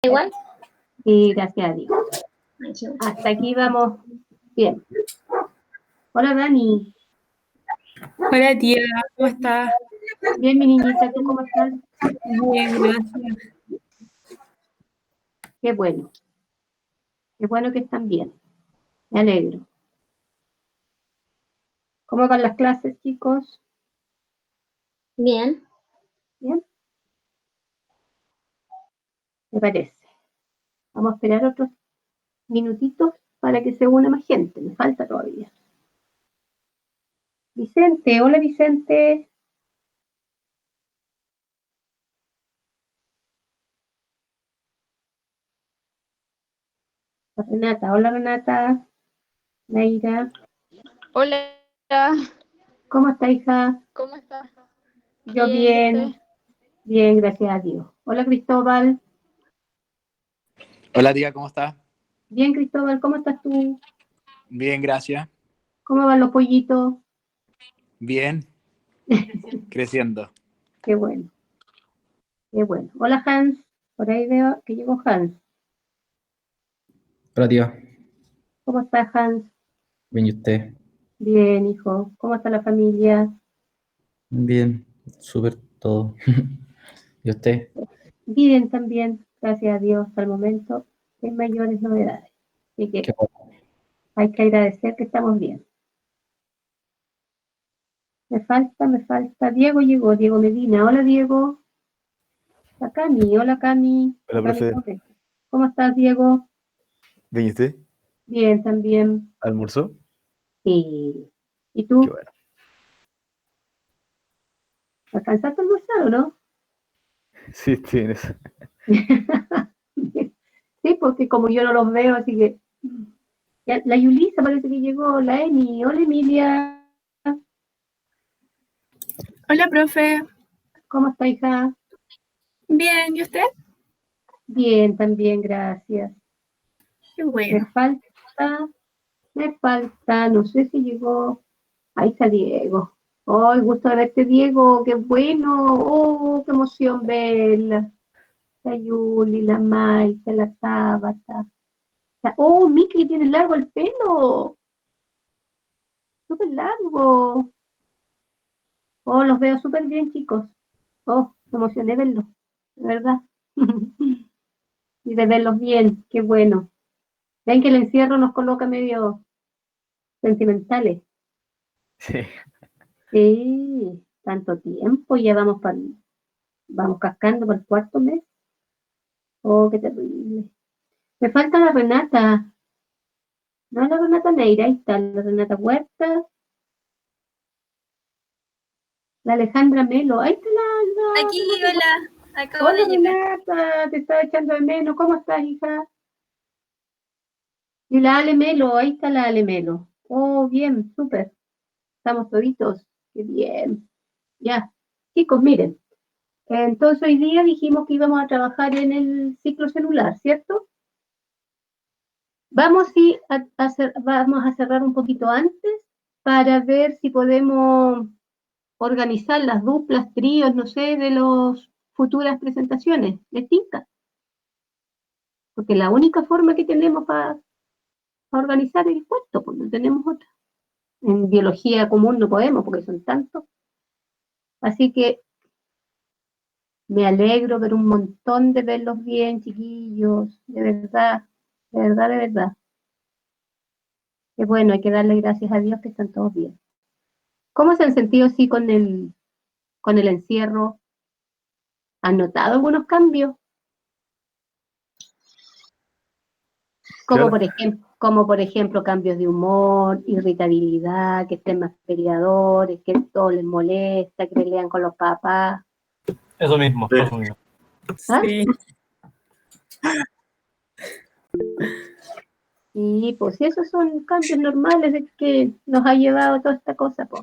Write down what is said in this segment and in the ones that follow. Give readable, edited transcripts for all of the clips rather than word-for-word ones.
igual? Y gracias a Dios. Hasta aquí vamos bien. Hola, Dani. Hola tía, ¿cómo estás? Bien, mi niñita, ¿tú cómo estás? Bien, gracias. Qué bueno. Qué bueno que están bien. Me alegro. ¿Cómo van las clases, chicos? Bien. ¿Bien? Me parece. Vamos a esperar otros minutitos para que se una más gente. Me falta todavía. Vicente, hola Vicente. Renata, hola Renata. Neira. Hola, ¿Cómo está, hija? ¿cómo estás? Yo Bien, ¿y usted? bien. Bien, gracias a Dios. Hola Cristóbal. Hola tía, ¿cómo estás? Bien, Cristóbal, ¿cómo estás tú? Bien, gracias. ¿Cómo van los pollitos? Bien, creciendo. Qué bueno. Qué bueno. Hola Hans. Por ahí veo que llegó Hans. Hola tía, ¿Cómo está Hans? bien y usted, Bien, hijo. ¿Cómo está la familia? bien, súper todo. ¿Y usted? Bien también, gracias a Dios, hasta el momento, sin mayores novedades. Así que Qué bueno. hay que agradecer que estamos bien. Me falta. Diego llegó, Diego Medina. Hola Diego. La Cami, hola Cami. Hola, Cami profe. Torres. ¿Cómo estás, Diego? ¿Bien y usted? Bien, también. ¿Almorzó? Sí. ¿Y Qué tú? bueno. ¿Alcanzaste a almorzar o no? Sí, tienes. Sí, porque como yo no los veo, así que... Ya, la Yulisa parece que llegó, la Emi. Hola Emilia. Hola, profe. ¿Cómo está, hija? Bien, ¿y usted? Bien, también, gracias. Qué Me bueno. falta, no sé si llegó. Ahí está Diego. ¡Ay, gusto de verte, Diego! ¡Qué bueno! ¡Oh, qué emoción verla! La Yuli, la Maite, la Tabata. ¡Oh, Miki tiene largo el pelo! ¡Súper largo! ¡Oh, los veo súper bien, chicos! ¡Oh, me emocioné verlos! De verdad. Y de verlos bien, qué bueno. Ven que el encierro nos coloca medio sentimentales. Sí. Sí, tanto tiempo, ya vamos cascando para el cuarto mes. Oh, qué terrible. Me falta la Renata. No, la Renata Neira, ahí está, la Renata Huerta, la Alejandra Melo. Ahí está la Aquí, Renata Huerta. hola. Acabo Hola de llegar. Renata, te estaba echando de menos. ¿Cómo estás, hija? Y la Ale Melo, ahí está la Ale Melo. Oh, bien, súper. Estamos toditos. Qué bien. Ya. Chicos, miren. Entonces hoy día dijimos que íbamos a trabajar en el ciclo celular, ¿cierto? Vamos a cerrar un poquito antes para ver si podemos organizar las duplas, tríos, no sé, de las futuras presentaciones. ¿Les tinca? Porque la única forma que tenemos para organizar el puesto, pues no tenemos otra. En biología común no podemos porque son tantos. Así que me alegro ver un montón de verlos bien, chiquillos, de verdad, de verdad, de verdad. Qué bueno, hay que darle gracias a Dios que están todos bien. ¿Cómo se han sentido así con el encierro? ¿Han notado algunos cambios? Claro. Como por ejemplo cambios de humor, irritabilidad, que estén más peleadores, que todo les molesta, que pelean con los papás. Eso mismo, Sí. eso mismo. ¿Ah? Sí. Y pues esos son cambios normales de que nos ha llevado toda esta cosa, pues.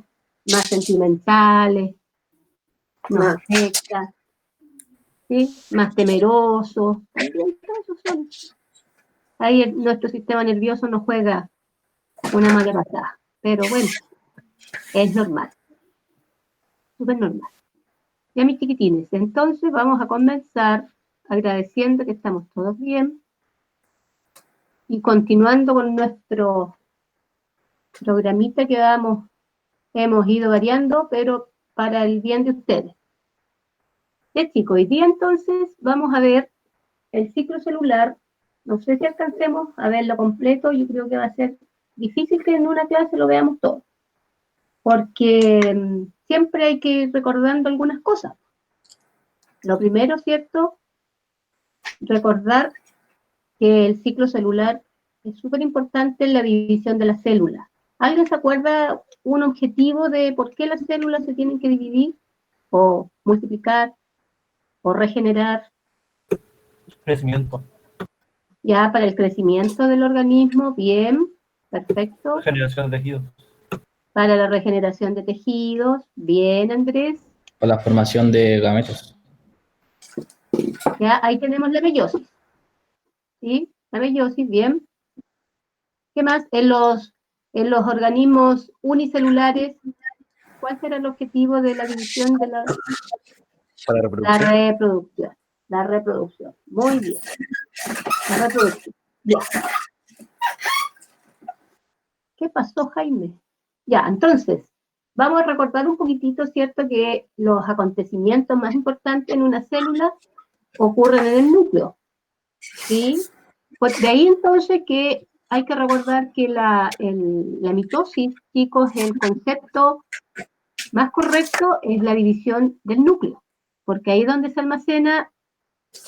Más sentimentales, nos afecta, ¿sí? Más temerosos, también todos esos son. Ahí nuestro sistema nervioso nos juega una mala pasada, pero bueno, es normal, súper normal. Ya mis chiquitines, entonces vamos a comenzar agradeciendo que estamos todos bien y continuando con nuestro programita que hemos ido variando, pero para el bien de ustedes. Ya, chicos, hoy día entonces vamos a ver el ciclo celular. No sé si alcancemos a verlo completo, yo creo que va a ser difícil que en una clase lo veamos todo, porque siempre hay que ir recordando algunas cosas. Lo primero, ¿cierto? Recordar que el ciclo celular es súper importante en la división de las células. ¿Alguien se acuerda un objetivo de por qué las células se tienen que dividir o multiplicar o regenerar? Crecimiento, Ya para el crecimiento del organismo, bien, perfecto. generación de tejidos, Para la regeneración de tejidos, bien, Andrés. O la formación de gametos. Ya ahí tenemos la meiosis. ¿Sí? La meiosis, bien. ¿Qué más? En los organismos unicelulares, ¿cuál será el objetivo de la división de Para la la reproducción. reproducción? La reproducción. Muy bien. La reproducción. Ya. ¿Qué pasó, Jaime? Ya, entonces, vamos a recordar un poquitito, ¿cierto?, que los acontecimientos más importantes en una célula ocurren en el núcleo. ¿Sí? Pues de ahí entonces que hay que recordar que la mitosis, chicos, el concepto más correcto es la división del núcleo, porque ahí es donde se almacena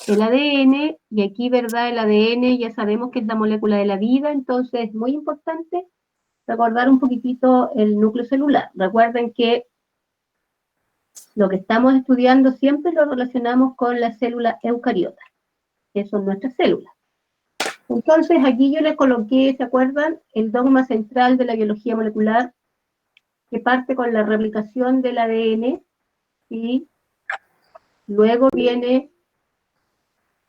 el ADN, y aquí, ¿verdad?, el ADN ya sabemos que es la molécula de la vida, entonces es muy importante recordar un poquitito el núcleo celular. Recuerden que lo que estamos estudiando siempre lo relacionamos con las células eucariotas, que son nuestras células. Entonces, aquí yo les coloqué, ¿se acuerdan?, el dogma central de la biología molecular, que parte con la replicación del ADN, y luego viene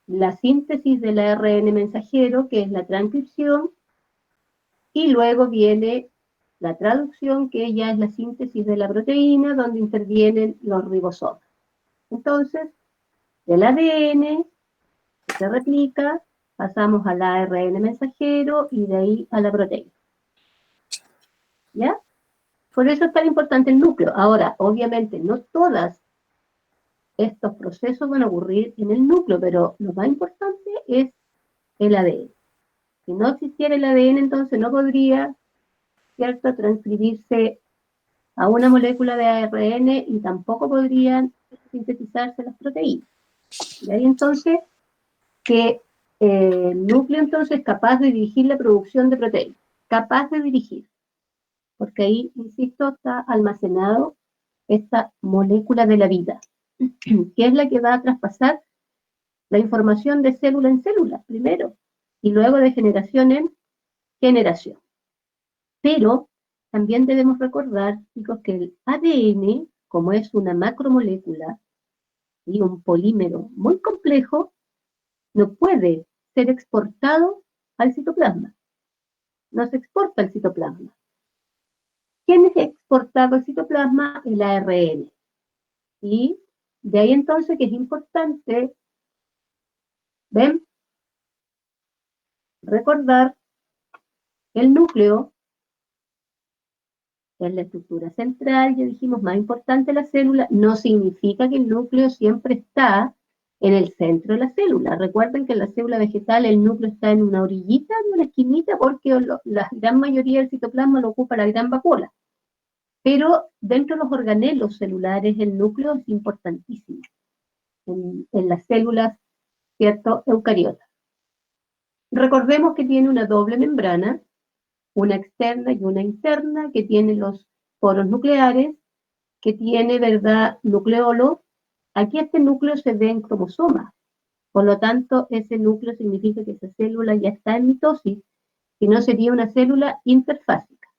la síntesis del ARN mensajero, que es la transcripción, y luego viene la traducción, que ya es la síntesis de la proteína, donde intervienen los ribosomas. Entonces, del ADN se replica, pasamos al ARN mensajero y de ahí a la proteína. ¿Ya? Por eso es tan importante el núcleo. Ahora, obviamente, no todos estos procesos van a ocurrir en el núcleo, pero lo más importante es el ADN. Si no existiera el ADN, entonces no podría, ¿cierto?, transcribirse a una molécula de ARN y tampoco podrían sintetizarse las proteínas. Y ahí entonces que el núcleo entonces es capaz de dirigir la producción de proteínas, capaz de dirigir, porque ahí, insisto, está almacenado esta molécula de la vida, que es la que va a traspasar la información de célula en célula, primero, y luego de generación en generación. Pero también debemos recordar, chicos, que el ADN, como es una macromolécula y un polímero muy complejo, no puede ser exportado al citoplasma. No se exporta al citoplasma. ¿Quién es exportado al citoplasma? El ARN. Y de ahí entonces que es importante, ¿ven?, recordar el núcleo, que es la estructura central, ya dijimos, más importante la célula. No significa que el núcleo siempre está en el centro de la célula. Recuerden que en la célula vegetal el núcleo está en una orillita, en una esquinita, porque la gran mayoría del citoplasma lo ocupa la gran vacuola. Pero dentro de los organelos celulares el núcleo es importantísimo en las células, ¿cierto?, eucariotas. Recordemos que tiene una doble membrana, una externa y una interna, que tiene los poros nucleares, que tiene, ¿verdad?, nucleolo. Aquí este núcleo se ve en cromosomas, por lo tanto ese núcleo significa que esa célula ya está en mitosis, si no sería una célula interfásica.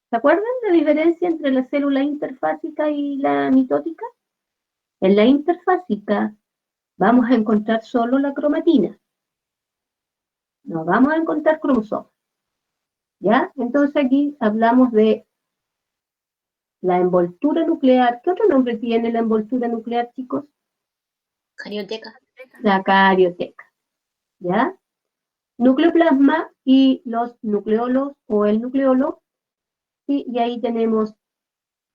¿Se acuerdan de la diferencia entre la célula interfásica y la mitótica? En la interfásica vamos a encontrar solo la cromatina, no vamos a encontrar cromosomas. ¿Ya? Entonces aquí hablamos de la envoltura nuclear. ¿Qué otro nombre tiene la envoltura nuclear, chicos? Carioteca. La carioteca. ¿Ya? Nucleoplasma y los nucleolos o el nucleolo. Y ahí tenemos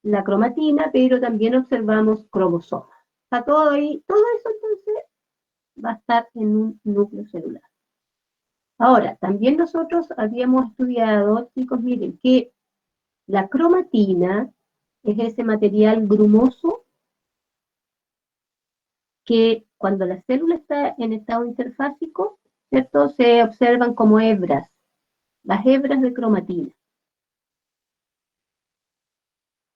la cromatina, pero también observamos cromosomas. Está todo ahí, todo eso entonces va a estar en un núcleo celular. Ahora, también nosotros habíamos estudiado, chicos, miren, que la cromatina es ese material grumoso que cuando la célula está en estado interfásico, ¿cierto? Se observan como hebras, las hebras de cromatina.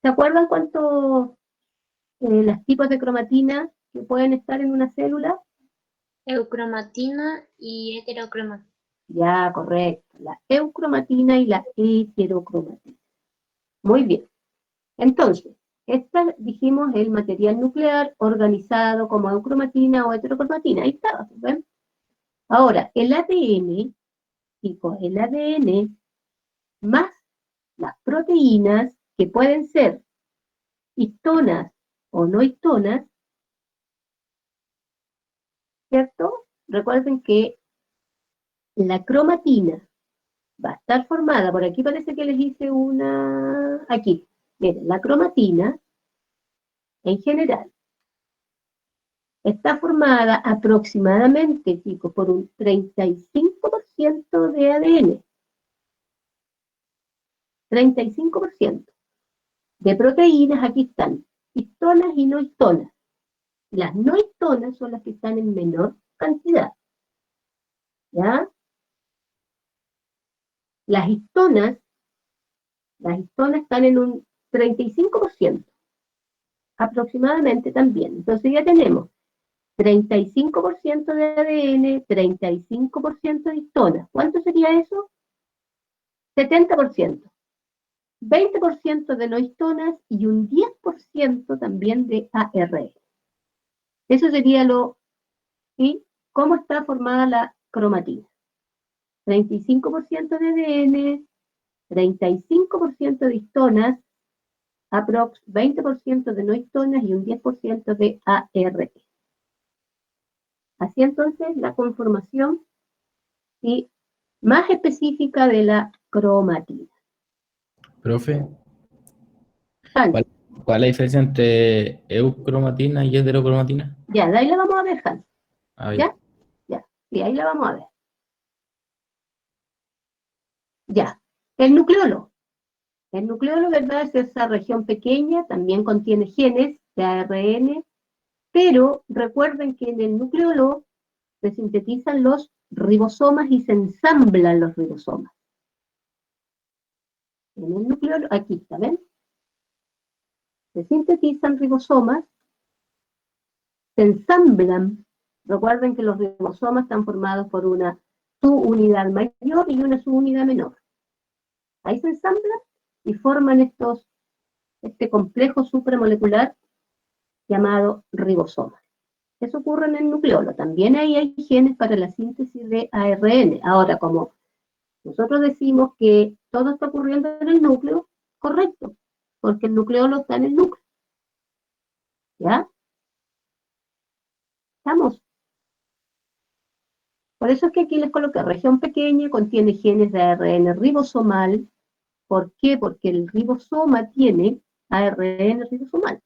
¿Se acuerdan cuántos los tipos de cromatina que pueden estar en una célula? Eucromatina y heterocromatina. Ya, correcto. La eucromatina y la heterocromatina. Muy bien. Entonces, esta dijimos el material nuclear organizado como eucromatina o heterocromatina. Ahí está, ¿ven? Ahora, el ADN, chicos, el ADN más las proteínas que pueden ser histonas o no histonas, ¿cierto? Recuerden que la cromatina va a estar formada, por aquí parece que les hice una, aquí, miren, la cromatina, en general, está formada aproximadamente, chicos, por un 35% de ADN. 35%. De proteínas, aquí están, histonas y no histonas. Las no histonas son las que están en menor cantidad. ¿Ya? Las histonas están en un 35%, aproximadamente también. Entonces ya tenemos 35% de ADN, 35% de histonas. ¿Cuánto sería eso? 70%. 20% de no histonas y un 10% también de ARN. Eso sería lo, ¿sí? ¿Cómo está formada la cromatina? 35% de ADN, 35% de histonas, aprox 20% de no histonas y un 10% de ARN. Así entonces la conformación y más específica de la cromatina. Profe, Hans, ¿cuál es la diferencia entre eucromatina y heterocromatina? ya, de ahí la vamos a ver, Hans. Ah, ¿Ya? Ya, sí, ahí la vamos a ver. Ya, el nucleolo. El nucleolo, ¿verdad? Es esa región pequeña, también contiene genes de ARN, pero recuerden que en el nucleolo se sintetizan los ribosomas y se ensamblan los ribosomas. En el nucleolo, aquí está, ¿ven? Se sintetizan ribosomas, se ensamblan. Recuerden que los ribosomas están formados por una subunidad mayor y una subunidad menor. Ahí se ensamblan y forman este complejo supramolecular llamado ribosoma. Eso ocurre en el nucleolo. También ahí hay genes para la síntesis de ARN. Ahora, como nosotros decimos que todo está ocurriendo en el núcleo, correcto, porque el nucleolo está en el núcleo. ¿Ya? ¿Estamos? Por eso es que aquí les coloqué región pequeña, contiene genes de ARN ribosomal. ¿Por qué? Porque el ribosoma tiene ARN ribosomal.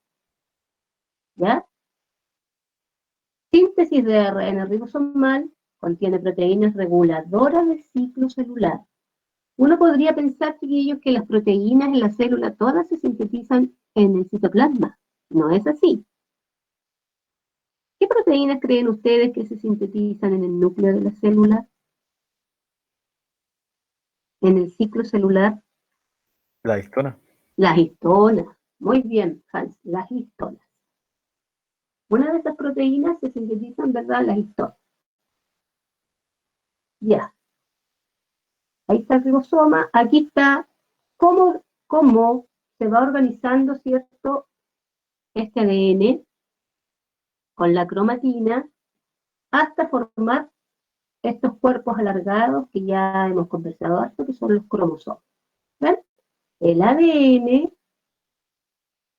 ¿Ya? Síntesis de ARN ribosomal contiene proteínas reguladoras del ciclo celular. Uno podría pensar, chiquillos, que las proteínas en la célula todas se sintetizan en el citoplasma. No es así. ¿Qué proteínas creen ustedes que se sintetizan en el núcleo de la célula? En el ciclo celular. La histona. Las histonas. Muy bien, Hans, las histonas. Una de esas proteínas se sintetizan, ¿verdad? Las histonas. Ya. Ahí está el ribosoma. Aquí está cómo se va organizando, ¿cierto? Este ADN con la cromatina hasta formar estos cuerpos alargados que ya hemos conversado harto, que son los cromosomas. ¿Ven? El ADN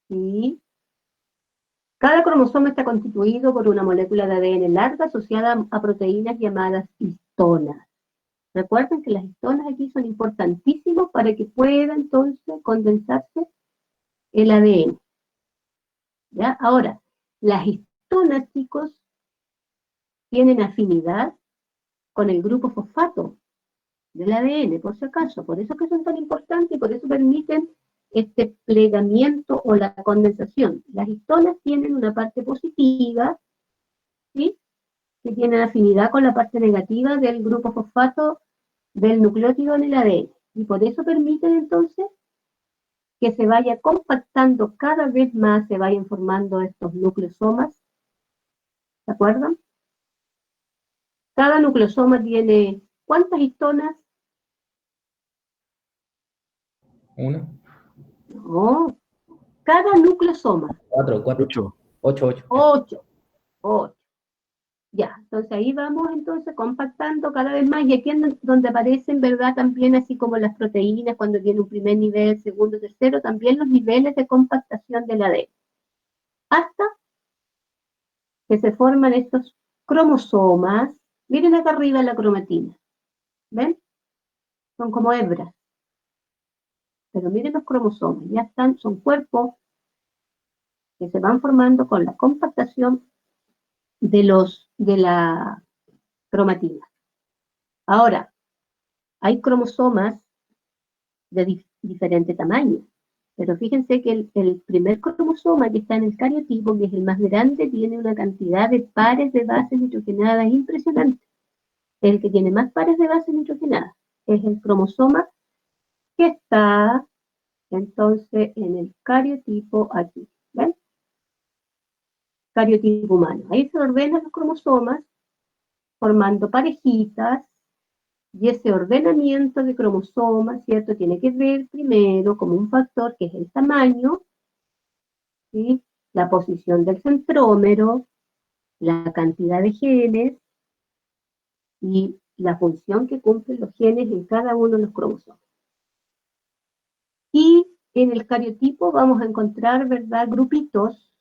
y Cada cromosoma está constituido por una molécula de ADN larga asociada a proteínas llamadas histonas. Recuerden que las histonas aquí son importantísimas para que pueda entonces condensarse el ADN. ¿Ya? Ahora, las histonas, chicos, tienen afinidad con el grupo fosfato del ADN, por si acaso. Por eso es que son tan importantes y por eso permiten este plegamiento o la condensación. Las histonas tienen una parte positiva, ¿sí?, que tienen afinidad con la parte negativa del grupo fosfato del nucleótido en el ADN. Y por eso permiten entonces que se vaya compactando cada vez más, se vayan formando estos nucleosomas. ¿Se acuerdan? Cada nucleosoma tiene, ¿cuántas histonas? Uno, No, cada nucleosoma. cuatro, 8. 8. 8. Ya, entonces ahí vamos entonces compactando cada vez más, y aquí es donde aparecen, ¿verdad? También así como las proteínas, cuando tiene un primer nivel, segundo, tercero, también los niveles de compactación del ADN. Hasta que se forman estos cromosomas. Miren acá arriba la cromatina. ¿Ven? Son como hebras. Pero miren los cromosomas, ya están, son cuerpos que se van formando con la compactación de la cromatina. Ahora, hay cromosomas de diferente tamaño, pero fíjense que el primer cromosoma que está en el cariotipo, que es el más grande, tiene una cantidad de pares de bases nitrogenadas impresionante. El que tiene más pares de bases nitrogenadas es el cromosoma que está entonces en el cariotipo aquí, ¿ven? Cariotipo humano. Ahí se ordenan los cromosomas formando parejitas, y ese ordenamiento de cromosomas, ¿cierto?, tiene que ver primero como un factor que es el tamaño, ¿sí?, la posición del centrómero, la cantidad de genes y la función que cumplen los genes en cada uno de los cromosomas. Y en el cariotipo vamos a encontrar, ¿verdad?, grupitos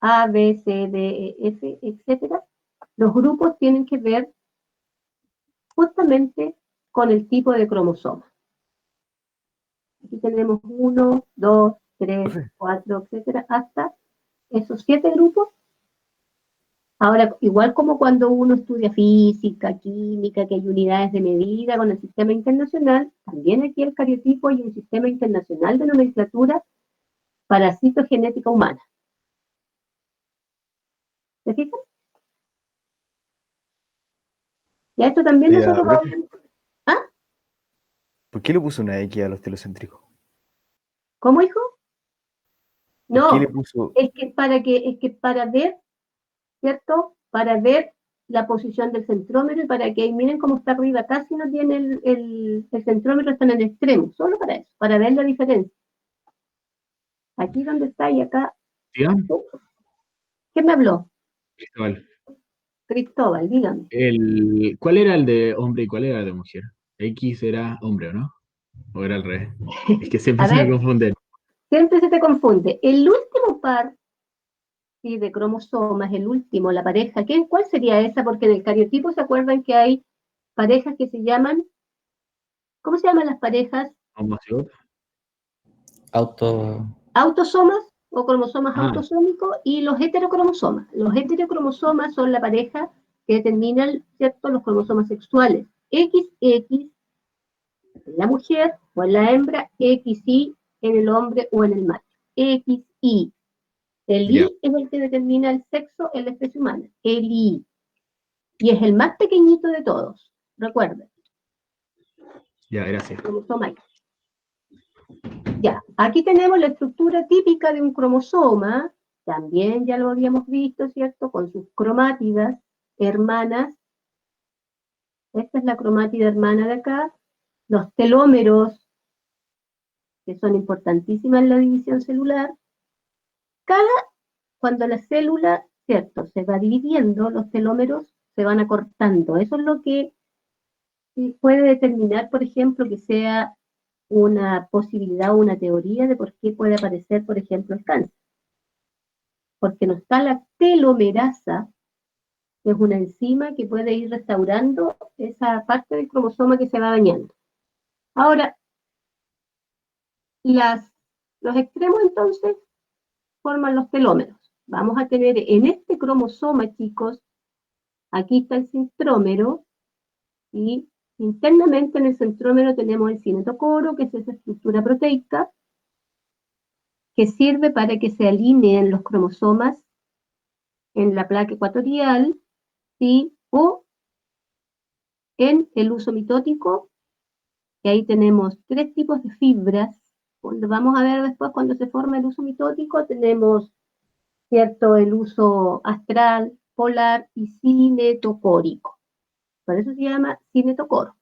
A, B, C, D, E, F, etc. Los grupos tienen que ver justamente con el tipo de cromosoma. Aquí tenemos 1, 2, 3, 4, etcétera, hasta esos 7 grupos. Ahora, igual como cuando uno estudia física, química, que hay unidades de medida con el sistema internacional, también aquí el cariotipo hay un sistema internacional de nomenclatura para citogenética humana. ¿Se fijan? Ya esto también nosotros vamos... ¿Ah? ¿Por qué le puso una X a los telocéntricos? ¿Cómo, hijo? ¿Por No, qué le puso... es que para ver, ¿cierto? Para ver la posición del centrómero, y para que miren cómo está arriba, casi no tiene el centrómero, está en el extremo, solo para eso, para ver la diferencia. Aquí donde está y acá. Diga, ¿Quién me habló? Cristóbal. Cristóbal, dígame. ¿Cuál era el de hombre y cuál era el de mujer? X era hombre, ¿o no? ¿O era al revés? Es que siempre A se me ver, confunden. siempre se te confunde. El último par, sí, de cromosomas, el último, la pareja, ¿cuál sería esa? Porque en el cariotipo se acuerdan que hay parejas que se llaman, ¿cómo se llaman las parejas? Homocigoto. Autosomas o cromosomas Ah, autosómicos, y los heterocromosomas. Los heterocromosomas son la pareja que determinan, ¿cierto?, los cromosomas sexuales. XX en la mujer o en la hembra, XY en el hombre o en el macho. XY. El ya, Y es el que determina el sexo en la especie humana. El Y. Y es el más pequeñito de todos. Recuerden. ya, gracias. Cromosoma Y. Ya, aquí tenemos la estructura típica de un cromosoma, también ya lo habíamos visto, ¿cierto?, con sus cromátidas hermanas. Esta es la cromátida hermana de acá. Los telómeros, que son importantísimas en la división celular. Cuando la célula, ¿cierto?, se va dividiendo, los telómeros se van acortando. Eso es lo que puede determinar, por ejemplo, que sea una posibilidad o una teoría de por qué puede aparecer, por ejemplo, el cáncer. porque no está la telomerasa, que es una enzima que puede ir restaurando esa parte del cromosoma que se va dañando. Ahora, los extremos entonces forman los telómeros. Vamos a tener en este cromosoma, chicos, aquí está el centrómero, y internamente en el centrómero tenemos el cinetocoro, que es esa estructura proteica, que sirve para que se alineen los cromosomas en la placa ecuatorial, ¿sí? O en el uso mitótico, que ahí tenemos 3 tipos de fibras. Cuando vamos a ver después cuando se forma el uso mitótico, tenemos, ¿cierto?, el uso astral, polar y cinetocórico. Por eso se llama cinetocoro,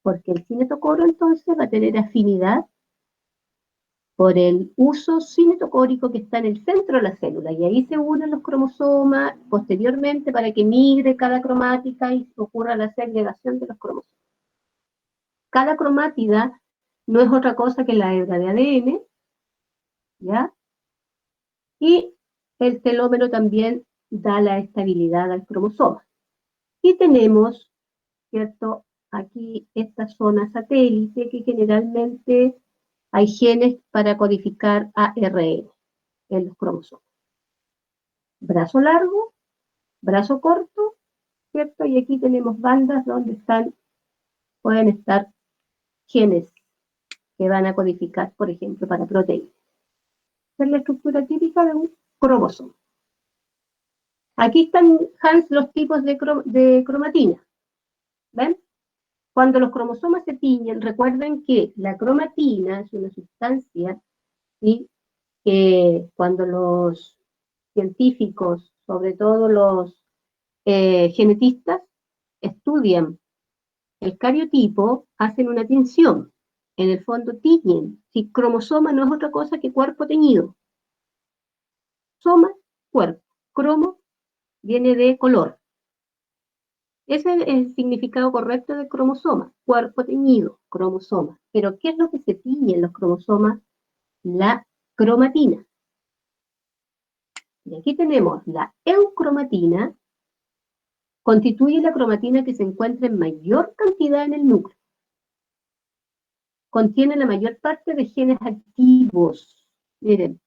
porque el cinetocoro entonces va a tener afinidad por el uso cinetocórico que está en el centro de la célula, y ahí se unen los cromosomas posteriormente para que migre cada cromática y ocurra la segregación de los cromosomas. Cada cromátida no es otra cosa que la hebra de ADN, ¿ya? Y el telómero también da la estabilidad al cromosoma. Y tenemos, ¿cierto?, aquí esta zona satélite que generalmente hay genes para codificar ARN en los cromosomas. Brazo largo, brazo corto, ¿cierto? Y aquí tenemos bandas donde pueden estar genes que van a codificar, por ejemplo, para proteínas. Esa es la estructura típica de un cromosoma. Aquí están, Hans, los tipos de cromatina. ¿Ven? Cuando los cromosomas se tiñen, recuerden que la cromatina es una sustancia, ¿sí?, que cuando los científicos, sobre todo los genetistas, estudian el cariotipo, hacen una tinción. En el fondo tiñen. Si cromosoma no es otra cosa que cuerpo teñido. Soma, cuerpo. Cromo viene de color. Ese es el significado correcto de cromosoma. Cuerpo teñido, cromosoma. Pero ¿qué es lo que se tiñe en los cromosomas? La cromatina. Y aquí tenemos la eucromatina, constituye la cromatina que se encuentra en mayor cantidad en el núcleo. Contiene la mayor parte de genes activos. Miren,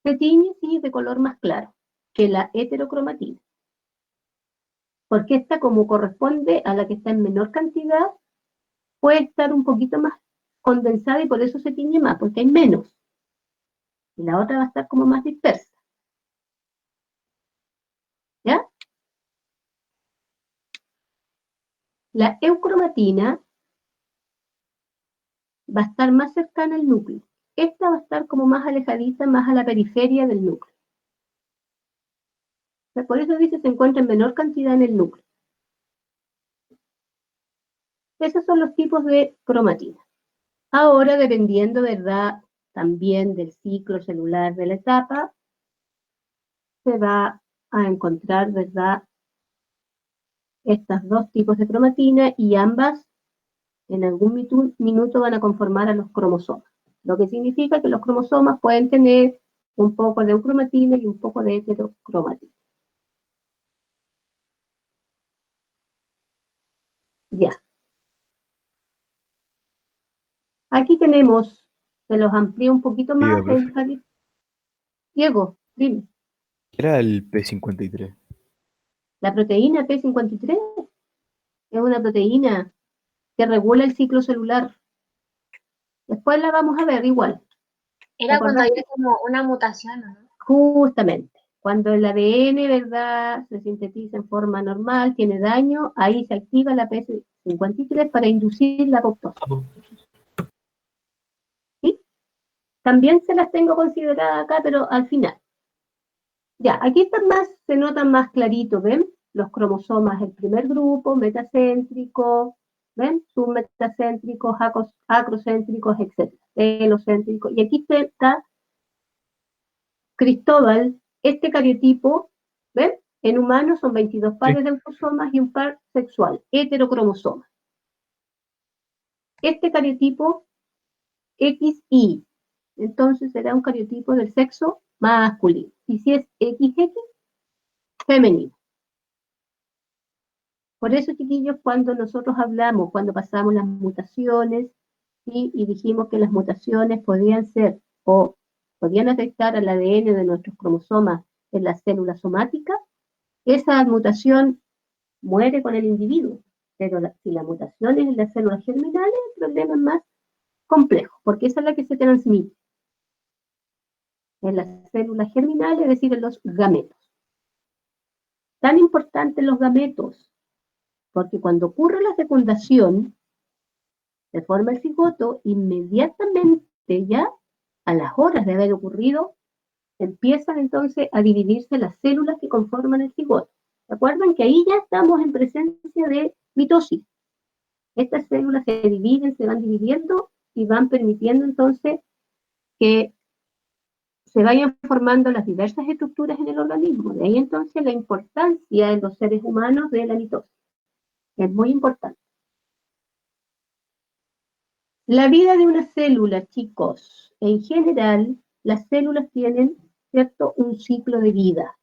se tiñe, sí, de color más claro que la heterocromatina. Porque esta, como corresponde a la que está en menor cantidad, puede estar un poquito más condensada y por eso se tiñe más, porque hay menos. Y la otra va a estar como más dispersa. ¿Ya? La eucromatina va a estar más cercana al núcleo. Esta va a estar como más alejadita, más a la periferia del núcleo. O sea, por eso dice se encuentra en menor cantidad en el núcleo. Esos son los tipos de cromatina. Ahora, dependiendo, ¿verdad?, también del ciclo celular de la etapa, se va a encontrar, ¿verdad?, estos 2 tipos de cromatina, y ambas en algún minuto van a conformar a los cromosomas. Lo que significa que los cromosomas pueden tener un poco de eucromatina y un poco de heterocromatina. Ya. Aquí tenemos, se los amplío un poquito más. Diego, dime. ¿Qué era el P53? La proteína P53 es una proteína que regula el ciclo celular. Después la vamos a ver igual. Era cuando había como una mutación, ¿no? Justamente. Cuando el ADN, ¿verdad?, se sintetiza en forma normal, tiene daño, ahí se activa la P53 para inducir la apoptosis. ¿Sí? También se las tengo consideradas acá, pero al final. Ya, aquí están más, se notan más clarito, ¿ven? Los cromosomas, el primer grupo, metacéntrico, ¿ven? Submetacéntricos, acrocéntricos, etc. Telocéntricos. Y aquí está Cristóbal, este cariotipo, ¿ven? En humanos son 22 pares de autosomas y un par sexual, heterocromosomas. Este cariotipo XY, entonces será un cariotipo del sexo masculino. Y si es XX, femenino. Por eso, chiquillos, cuando nosotros hablamos, cuando pasamos las mutaciones, ¿sí? Y dijimos que las mutaciones podían ser o podían afectar al ADN de nuestros cromosomas en las células somáticas, esa mutación muere con el individuo. Pero si la mutación es en las células germinales, el problema es más complejo, porque esa es la que se transmite en las células germinales, es decir, en los gametos. Tan importantes los gametos, porque cuando ocurre la fecundación, se forma el cigoto, inmediatamente ya, a las horas de haber ocurrido, empiezan entonces a dividirse las células que conforman el cigoto. ¿Se acuerdan? Que ahí ya estamos en presencia de mitosis. Estas células se dividen, se van dividiendo y van permitiendo entonces que se vayan formando las diversas estructuras en el organismo. De ahí entonces la importancia en los seres humanos de la mitosis. Es muy importante. La vida de una célula, chicos, en general, las células tienen, ¿cierto?, un ciclo de vida.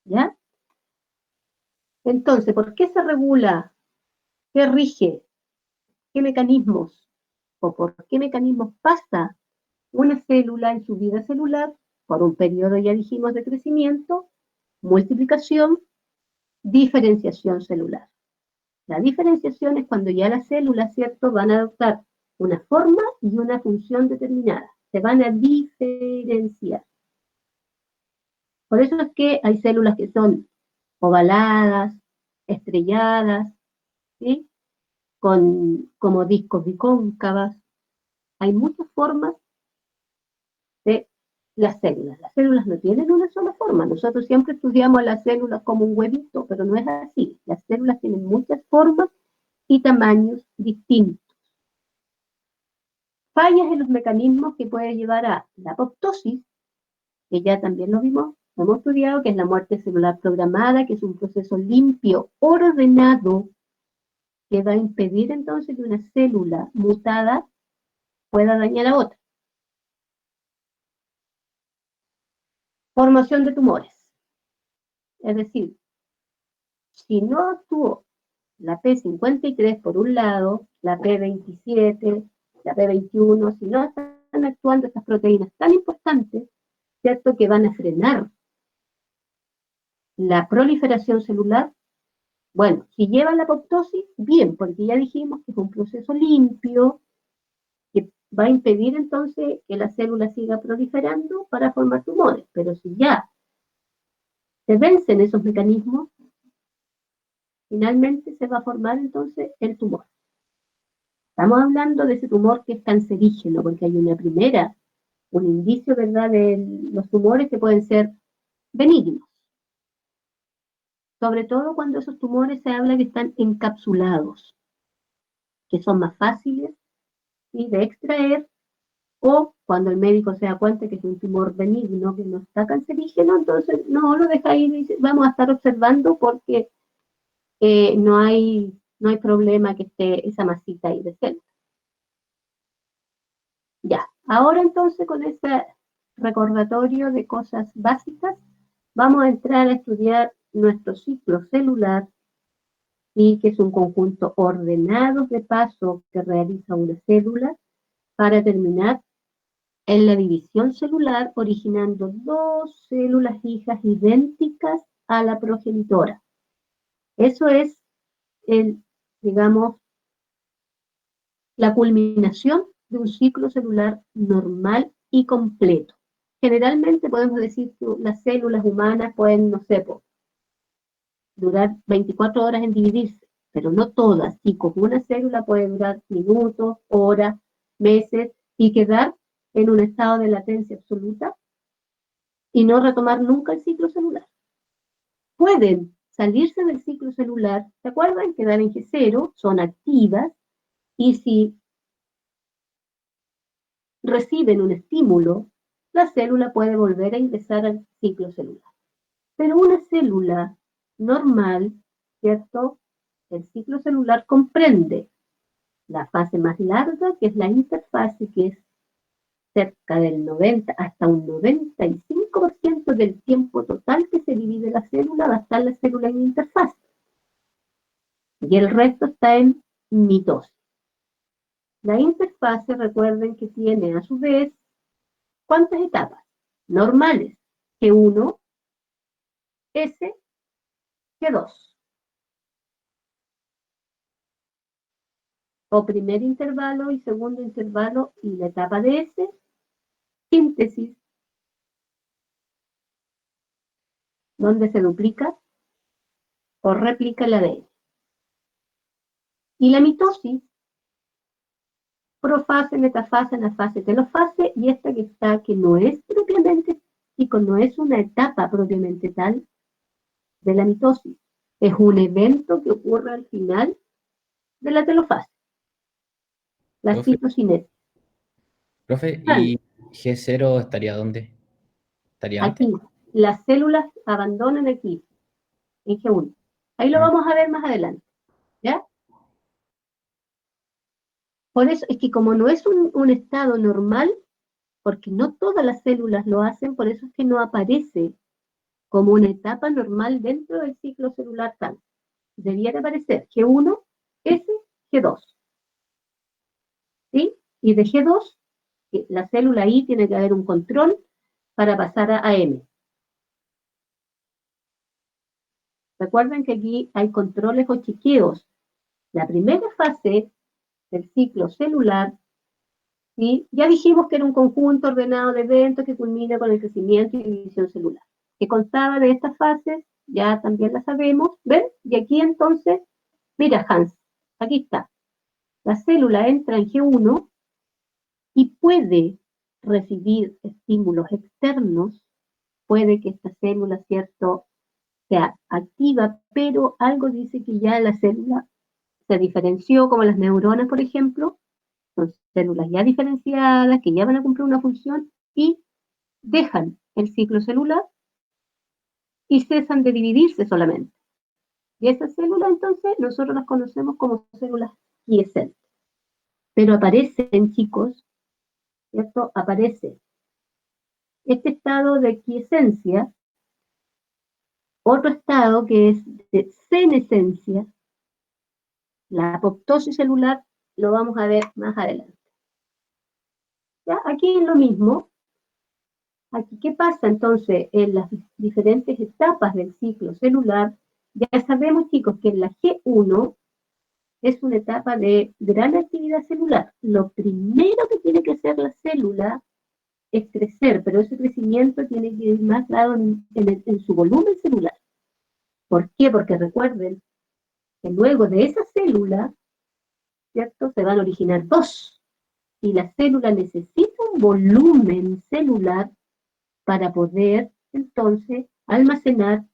¿Ya? Entonces, ¿por qué se regula? ¿Qué rige? ¿Qué mecanismos? ¿O por qué mecanismos pasa una célula en su vida celular? Por un periodo, ya dijimos, de crecimiento, multiplicación, diferenciación celular. La diferenciación es cuando ya las células, ¿cierto?, van a adoptar una forma y una función determinada. Se van a diferenciar. Por eso es que hay células que son ovaladas, estrelladas, ¿sí?, como discos bicóncavas. Hay muchas formas de las células. Las células no tienen una sola forma. Nosotros siempre estudiamos las células como un huevito, pero no es así. Las células tienen muchas formas y tamaños distintos. Fallas en los mecanismos que puede llevar a la apoptosis, que ya también lo vimos, lo hemos estudiado, que es la muerte celular programada, que es un proceso limpio, ordenado, que va a impedir entonces que una célula mutada pueda dañar a otra. Formación de tumores. Es decir, si no actuó la P53 por un lado, la P27, la P21, si no están actuando estas proteínas tan importantes, ¿cierto?, que van a frenar la proliferación celular. Bueno, si lleva la apoptosis, bien, porque ya dijimos que es un proceso limpio, que va a impedir entonces que la célula siga proliferando para formar tumores. Pero si ya se vencen esos mecanismos, finalmente se va a formar entonces el tumor. Estamos hablando de ese tumor que es cancerígeno, porque hay un indicio, ¿verdad?, de los tumores que pueden ser benignos. Sobre todo cuando esos tumores se habla que están encapsulados, que son más fáciles, ¿sí?, de extraer, o cuando el médico se da cuenta que es un tumor benigno, que no está cancerígeno, entonces no lo deja ahí y dice, vamos a estar observando porque no hay problema que esté esa masita ahí de células. Ya, ahora entonces con ese recordatorio de cosas básicas, vamos a entrar a estudiar nuestro ciclo celular, y que es un conjunto ordenado de pasos que realiza una célula para terminar en la división celular, originando dos células hijas idénticas a la progenitora. Eso es, digamos, la culminación de un ciclo celular normal y completo. Generalmente podemos decir que las células humanas pueden, no sé, durar 24 horas en dividirse, pero no todas, chicos. Una célula puede durar minutos, horas, meses y quedar en un estado de latencia absoluta y no retomar nunca el ciclo celular. Pueden salirse del ciclo celular, ¿se acuerdan? Quedar en G0, son activas, y si reciben un estímulo, la célula puede volver a ingresar al ciclo celular. Pero una célula normal, ¿cierto? El ciclo celular comprende la fase más larga, que es la interfase, que es cerca del 90, hasta un 95% del tiempo total que se divide la célula va a estar la célula en interfaz. Y el resto está en mitosis. La interfase, recuerden que tiene a su vez, ¿cuántas etapas? Normales, G1, S, G2. O primer intervalo y segundo intervalo y la etapa de S, síntesis, donde se duplica o replica el ADN. Y la mitosis, profase, metafase, anafase, telofase, y esta que está, que no es propiamente, chicos, no es una etapa propiamente tal de la mitosis, es un evento que ocurre al final de la telofase, la Profe. citocinesis. Profe, ¿y G0 estaría dónde? ¿Estaría antes? Aquí, las células abandonan aquí, en G1. Ahí lo vamos a ver más adelante, ¿ya? Por eso es que como no es un estado normal, porque no todas las células lo hacen, por eso es que no aparece como una etapa normal dentro del ciclo celular tal. Debiera aparecer G1, S, G2. ¿Sí? Y de G2, la célula I tiene que haber un control para pasar a M. Recuerden que aquí hay controles o chequeos. La primera fase del ciclo celular, ¿sí? Ya dijimos que era un conjunto ordenado de eventos que culmina con el crecimiento y división celular. Que constaba de estas fases, ya también las sabemos, ¿ven? Y aquí entonces, mira Hans, aquí está. La célula entra en G1 y puede recibir estímulos externos, puede que esta célula, ¿cierto?, sea activa, pero algo dice que ya la célula se diferenció, como las neuronas, por ejemplo, son células ya diferenciadas, que ya van a cumplir una función y dejan el ciclo celular y cesan de dividirse solamente. Y esas células, entonces, nosotros las conocemos como células quiescentes. Pero aparecen, chicos, ¿cierto? Aparece este estado de quiescencia, otro estado que es de senescencia, la apoptosis celular, lo vamos a ver más adelante. ¿Ya? Aquí es lo mismo. Aquí, ¿qué pasa entonces en las diferentes etapas del ciclo celular? Ya sabemos, chicos, que en la G1 es una etapa de gran actividad celular. Lo primero que tiene que hacer la célula es crecer, pero ese crecimiento tiene que ir más dado en su volumen celular. ¿Por qué? Porque recuerden que luego de esa célula, ¿cierto?, se van a originar dos. Y la célula necesita un volumen celular para poder, entonces, almacenar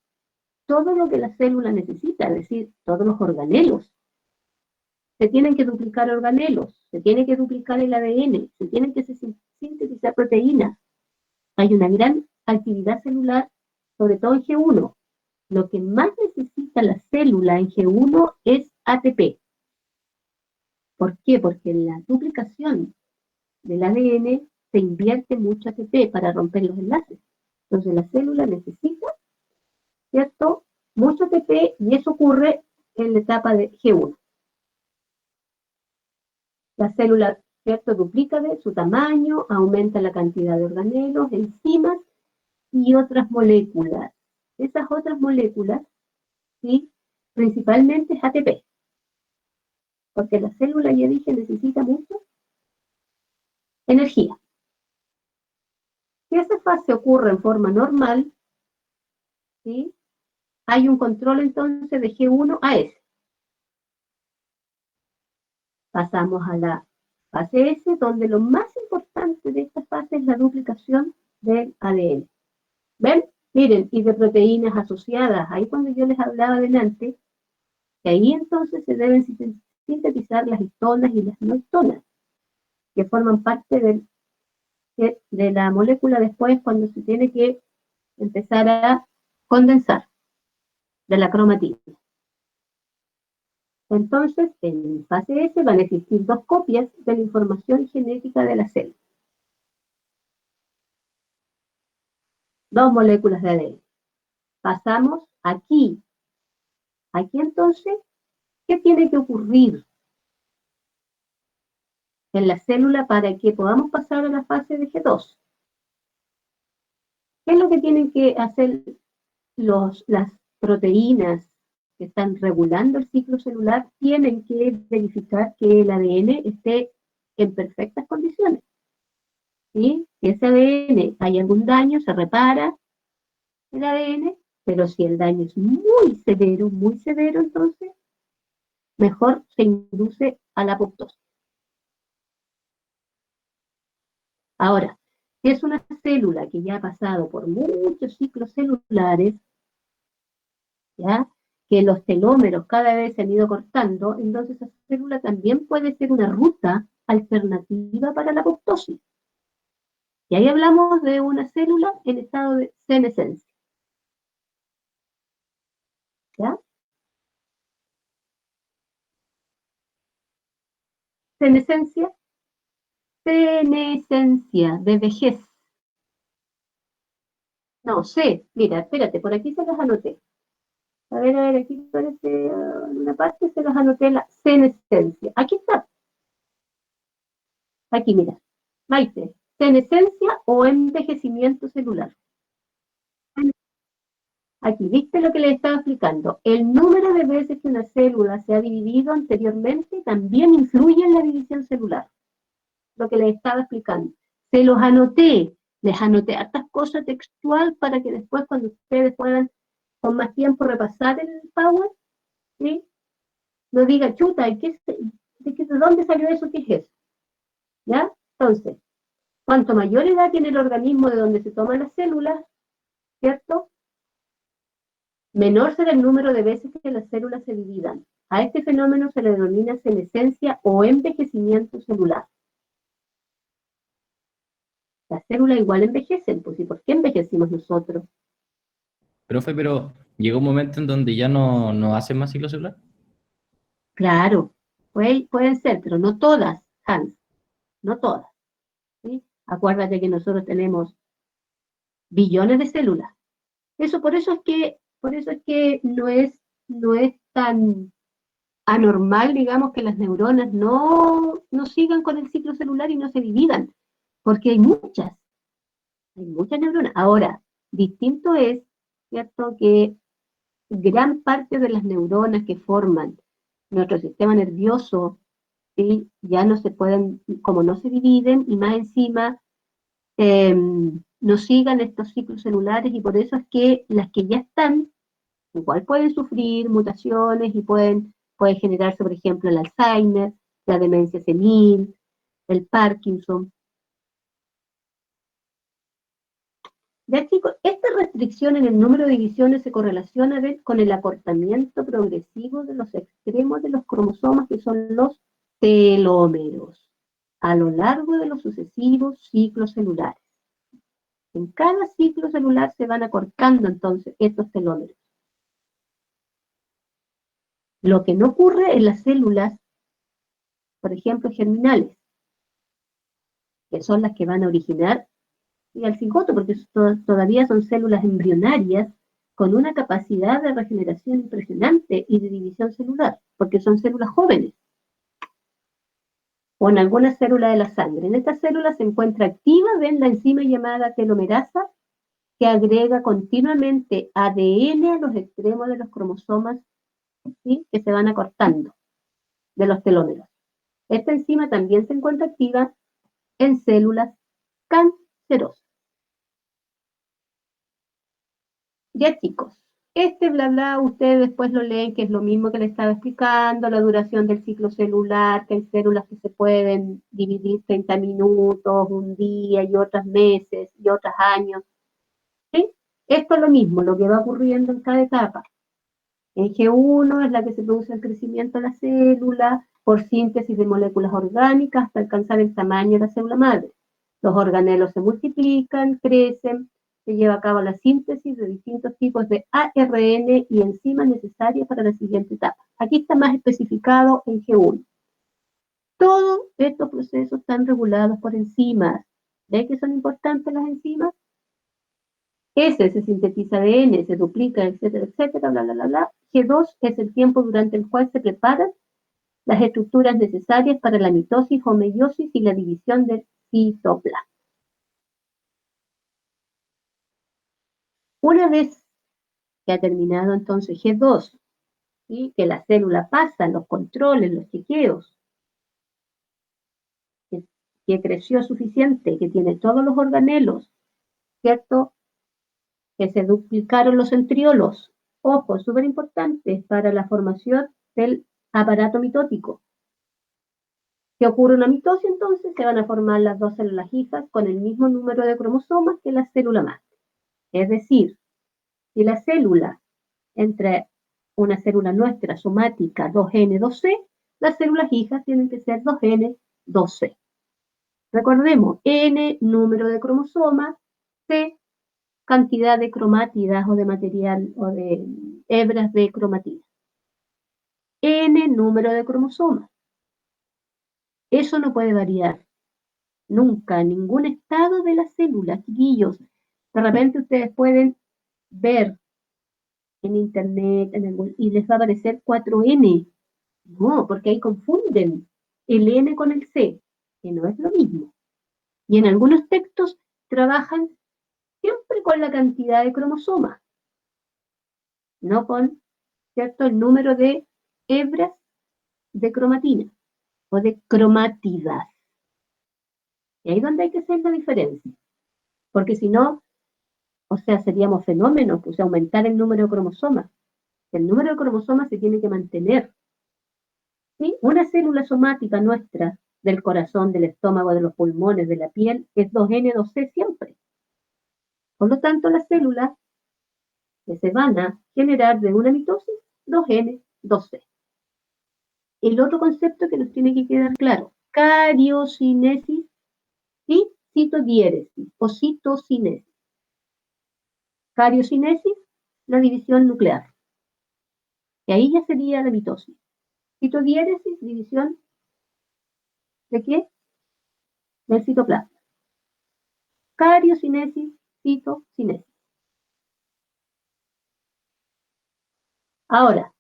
todo lo que la célula necesita, es decir, todos los organelos. Se tienen que duplicar organelos, se tiene que duplicar el ADN, se tienen que sintetizar proteínas. Hay una gran actividad celular, sobre todo en G1. Lo que más necesita la célula en G1 es ATP. ¿Por qué? Porque en la duplicación del ADN se invierte mucho ATP para romper los enlaces. Entonces la célula necesita, ¿cierto?, mucho ATP y eso ocurre en la etapa de G1. La célula, ¿cierto?, duplica de su tamaño, aumenta la cantidad de organelos, enzimas y otras moléculas. Esas otras moléculas, ¿sí?, principalmente es ATP. Porque la célula, ya dije, necesita mucho energía. Si esa fase ocurre en forma normal, ¿sí?, hay un control entonces de G1 a S. Pasamos a la fase S, donde lo más importante de esta fase es la duplicación del ADN. ¿Ven? Miren, y de proteínas asociadas. Ahí cuando yo les hablaba delante, que ahí entonces se deben sintetizar las histonas y las no histonas, que forman parte de la molécula después cuando se tiene que empezar a condensar de la cromatina. Entonces, en fase S van a existir dos copias de la información genética de la célula. 2 moléculas de ADN. Pasamos aquí. Aquí entonces, ¿qué tiene que ocurrir en la célula para que podamos pasar a la fase de G2? ¿Qué es lo que tienen que hacer las proteínas que están regulando el ciclo celular? Tienen que verificar que el ADN esté en perfectas condiciones. ¿Sí? Si ese ADN hay algún daño, se repara el ADN, pero si el daño es muy severo, entonces mejor se induce a la apoptosis. Ahora, si es una célula que ya ha pasado por muchos ciclos celulares, ¿ya?, que los telómeros cada vez se han ido cortando, entonces esa célula también puede ser una ruta alternativa para la apoptosis. Y ahí hablamos de una célula en estado de senescencia. ¿Ya? Senescencia de vejez. No sé, mira, espérate, por aquí se las anoté. A ver, aquí parece en una parte se las anoté la senescencia. Aquí está. Aquí, mira. Maite, senescencia o envejecimiento celular. Aquí, ¿viste lo que les estaba explicando? El número de veces que una célula se ha dividido anteriormente también influye en la división celular. Lo que les estaba explicando. Se los anoté, les anoté hartas cosas textual para que después cuando ustedes puedan con más tiempo repasar el Power, ¿sí?, no diga, chuta, ¿de dónde salió eso? ¿Qué es eso? ¿Ya? Entonces, cuanto mayor edad tiene el organismo de donde se toman las células, ¿cierto?, menor será el número de veces que las células se dividan. A este fenómeno se le denomina senescencia o envejecimiento celular. Las células igual envejecen, pues, ¿y por qué envejecimos nosotros? Profe, pero llegó un momento en donde ya no hacen más ciclo celular. Claro, pueden ser, pero no todas, Hans, no todas, ¿sí? Acuérdate que nosotros tenemos billones de células. Por eso es que no es tan anormal, digamos, que las neuronas no sigan con el ciclo celular y no se dividan, porque hay muchas neuronas. Ahora, distinto es, ¿cierto?, que gran parte de las neuronas que forman nuestro sistema nervioso, ¿sí?, ya no se pueden, como no se dividen, y más encima no sigan estos ciclos celulares, y por eso es que las que ya están, igual pueden sufrir mutaciones y puede generarse, por ejemplo, el Alzheimer, la demencia senil, el Parkinson. Ya, chicos, esta restricción en el número de divisiones se correlaciona con el acortamiento progresivo de los extremos de los cromosomas, que son los telómeros, a lo largo de los sucesivos ciclos celulares. En cada ciclo celular se van acortando entonces estos telómeros. Lo que no ocurre en las células, por ejemplo, germinales, que son las que van a originar al cigoto, porque todavía son células embrionarias con una capacidad de regeneración impresionante y de división celular, porque son células jóvenes. O en algunas células de la sangre. En estas células se encuentra activa, ven, la enzima llamada telomerasa, que agrega continuamente ADN a los extremos de los cromosomas, ¿sí?, que se van acortando de los telómeros. Esta enzima también se encuentra activa en células cancerosas. Ya, chicos, este bla bla, ustedes después lo leen, que es lo mismo que les estaba explicando, la duración del ciclo celular, que hay células que se pueden dividir 30 minutos, un día, y otras meses, y otras años. ¿Sí? Esto es lo mismo, lo que va ocurriendo en cada etapa. En G1 es la que se produce el crecimiento de la célula por síntesis de moléculas orgánicas hasta alcanzar el tamaño de la célula madre. Los organelos se multiplican, crecen, se lleva a cabo la síntesis de distintos tipos de ARN y enzimas necesarias para la siguiente etapa. Aquí está más especificado en G1. Todos estos procesos están regulados por enzimas. ¿Ven que son importantes las enzimas? S se sintetiza ADN, se duplica, etcétera, etcétera, bla, bla, bla, bla. G2 es el tiempo durante el cual se preparan las estructuras necesarias para la mitosis o meiosis y la división del citoplasma. Una vez que ha terminado entonces G2, ¿sí?, que la célula pasa los controles, los chequeos, que creció suficiente, que tiene todos los organelos, ¿cierto?, que se duplicaron los centriolos, ojo, súper importante para la formación del aparato mitótico. Si ocurre una mitosis, entonces se van a formar las dos células hijas con el mismo número de cromosomas que la célula madre. Es decir, si la célula, entre una célula nuestra somática 2N, 2C, las células hijas tienen que ser 2N, 2C. Recordemos, N, número de cromosomas, C, cantidad de cromátidas o de material o de hebras de cromatina. N, número de cromosomas. Eso no puede variar nunca, en ningún estado de la célula, chiquillos. De repente ustedes pueden ver en internet y les va a aparecer 4N. No, porque ahí confunden el N con el C, que no es lo mismo. Y en algunos textos trabajan siempre con la cantidad de cromosomas, no con, ¿cierto?, el número de hebras de cromatina o de cromátidas. Y ahí es donde hay que hacer la diferencia. Porque si no, o sea, seríamos fenómenos, pues aumentar el número de cromosomas. El número de cromosomas se tiene que mantener. ¿Sí? Una célula somática nuestra, del corazón, del estómago, de los pulmones, de la piel, es 2N, 2C siempre. Por lo tanto, las células que se van a generar de una mitosis, 2N, 2C. El otro concepto que nos tiene que quedar claro, cariocinesis y citodiéresis o citocinesis. Cariocinesis, la división nuclear. Y ahí ya sería la mitosis. Citodiéresis, división ¿de qué? Del citoplasma. Cariocinesis, citocinesis. Ahora,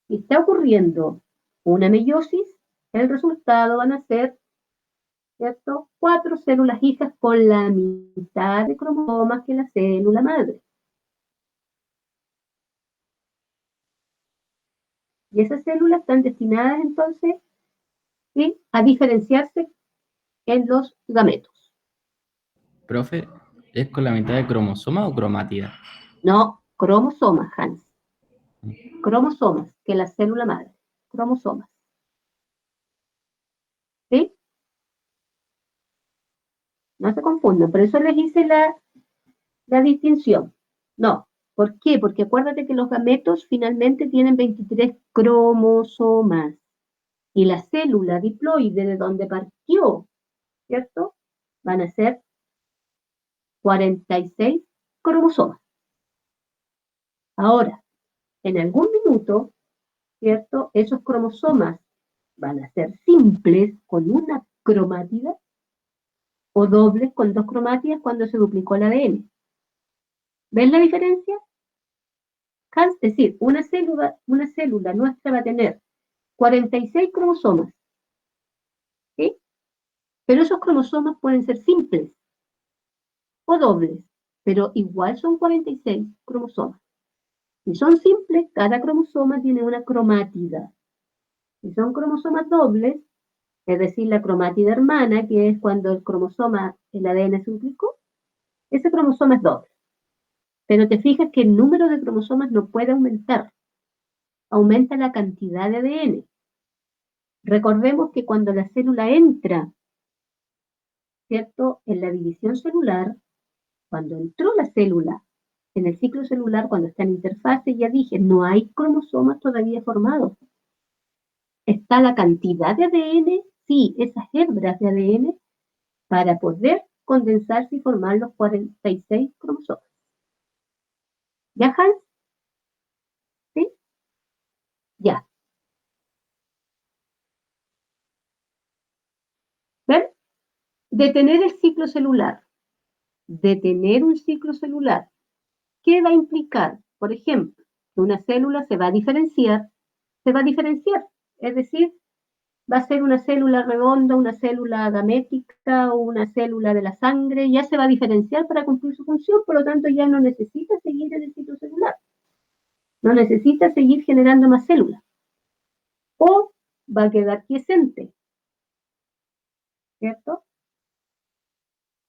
si está ocurriendo una meiosis, el resultado van a ser, ¿cierto?, 4 células hijas con la mitad de cromosomas que la célula madre. Y esas células están destinadas entonces, ¿sí?, a diferenciarse en los gametos. Profe, ¿es con la mitad de cromosoma o cromátida? No, cromosomas, Hans. Cromosomas, que la célula madre. Cromosomas. ¿Sí? No se confundan, por eso les hice la distinción. No, ¿por qué? Porque acuérdate que los gametos finalmente tienen 23 cromosomas. Y la célula diploide de donde partió, ¿cierto?, van a ser 46 cromosomas. Ahora, en algún minuto, ¿cierto?, esos cromosomas van a ser simples con una cromátida o dobles con 2 cromátidas cuando se duplicó el ADN. ¿Ven la diferencia? Es decir, una célula nuestra va a tener 46 cromosomas, ¿sí? Pero esos cromosomas pueden ser simples o dobles, pero igual son 46 cromosomas. Si son simples, cada cromosoma tiene una cromátida. Si son cromosomas dobles, es decir, la cromátida hermana, que es cuando el ADN se duplicó, ese cromosoma es doble. Pero te fijas que el número de cromosomas no puede aumentar. Aumenta la cantidad de ADN. Recordemos que cuando la célula entra, ¿cierto?, en la división celular, cuando entró la célula en el ciclo celular, cuando está en interfase, ya dije, no hay cromosomas todavía formados. Está la cantidad de ADN, sí, esas hebras de ADN, para poder condensarse y formar los 46 cromosomas. ¿Ya, Hans? ¿Sí? Ya. ¿Ven? Detener el ciclo celular. detener un ciclo celular. ¿Qué va a implicar? Por ejemplo, que una célula se va a diferenciar, es decir, va a ser una célula redonda, una célula gamética o una célula de la sangre, ya se va a diferenciar para cumplir su función, por lo tanto ya no necesita seguir en el ciclo celular, no necesita seguir generando más células, o va a quedar quiescente, ¿cierto?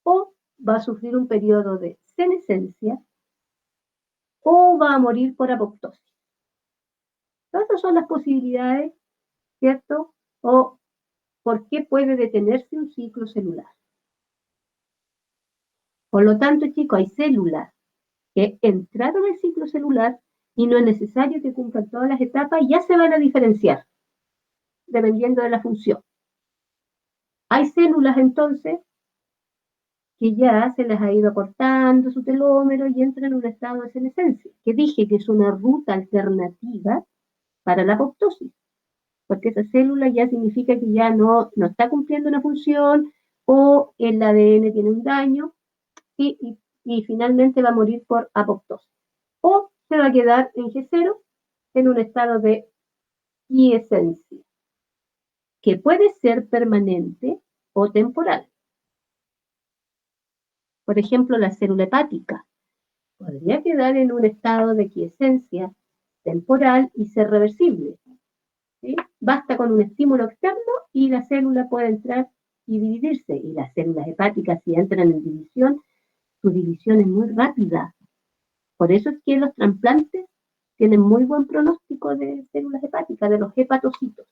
O va a sufrir un periodo de senescencia, o va a morir por apoptosis. Todas esas son las posibilidades, ¿cierto? O por qué puede detenerse un ciclo celular. Por lo tanto, chicos, hay células que entraron al ciclo celular y no es necesario que cumplan todas las etapas, ya se van a diferenciar, dependiendo de la función. Hay células, entonces, que ya se les ha ido cortando su telómero y entran en un estado de senescencia, que dije que es una ruta alternativa para la apoptosis, porque esa célula ya significa que ya no está cumpliendo una función o el ADN tiene un daño y finalmente va a morir por apoptosis. O se va a quedar en G0 en un estado de quiescencia, que puede ser permanente o temporal. Por ejemplo, la célula hepática podría quedar en un estado de quiescencia temporal y ser reversible. ¿Sí? Basta con un estímulo externo y la célula puede entrar y dividirse. Y las células hepáticas, si entran en división, su división es muy rápida. Por eso es que los trasplantes tienen muy buen pronóstico de células hepáticas, de los hepatocitos.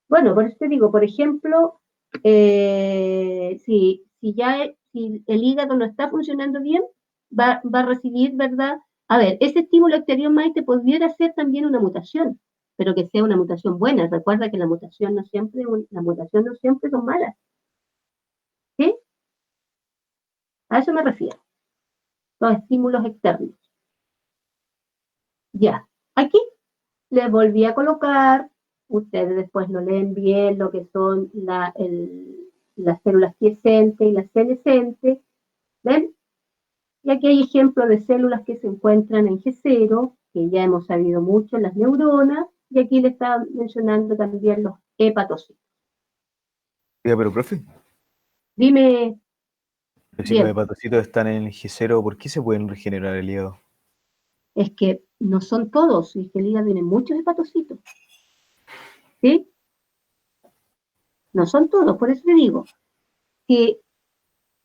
Bueno, por eso te digo, por ejemplo, si el hígado no está funcionando bien, va a recibir, ¿verdad? A ver, ese estímulo exterior maite pudiera ser también una mutación, pero que sea una mutación buena. Recuerda que las mutaciones no siempre son malas. ¿Sí? A eso me refiero. Los estímulos externos. Ya. Aquí les volví a colocar, ustedes después lo leen bien, lo que son las células quiescentes y las senescentes. ¿Ven? Y aquí hay ejemplos de células que se encuentran en G0, que ya hemos sabido mucho, las neuronas, y aquí le estaba mencionando también los hepatocitos. Oiga, pero profe, Dime, si los bien, hepatocitos están en el G0, ¿por qué se pueden regenerar el hígado? es que no son todos, es que el hígado tiene muchos hepatocitos. ¿Sí? No son todos, por eso te digo que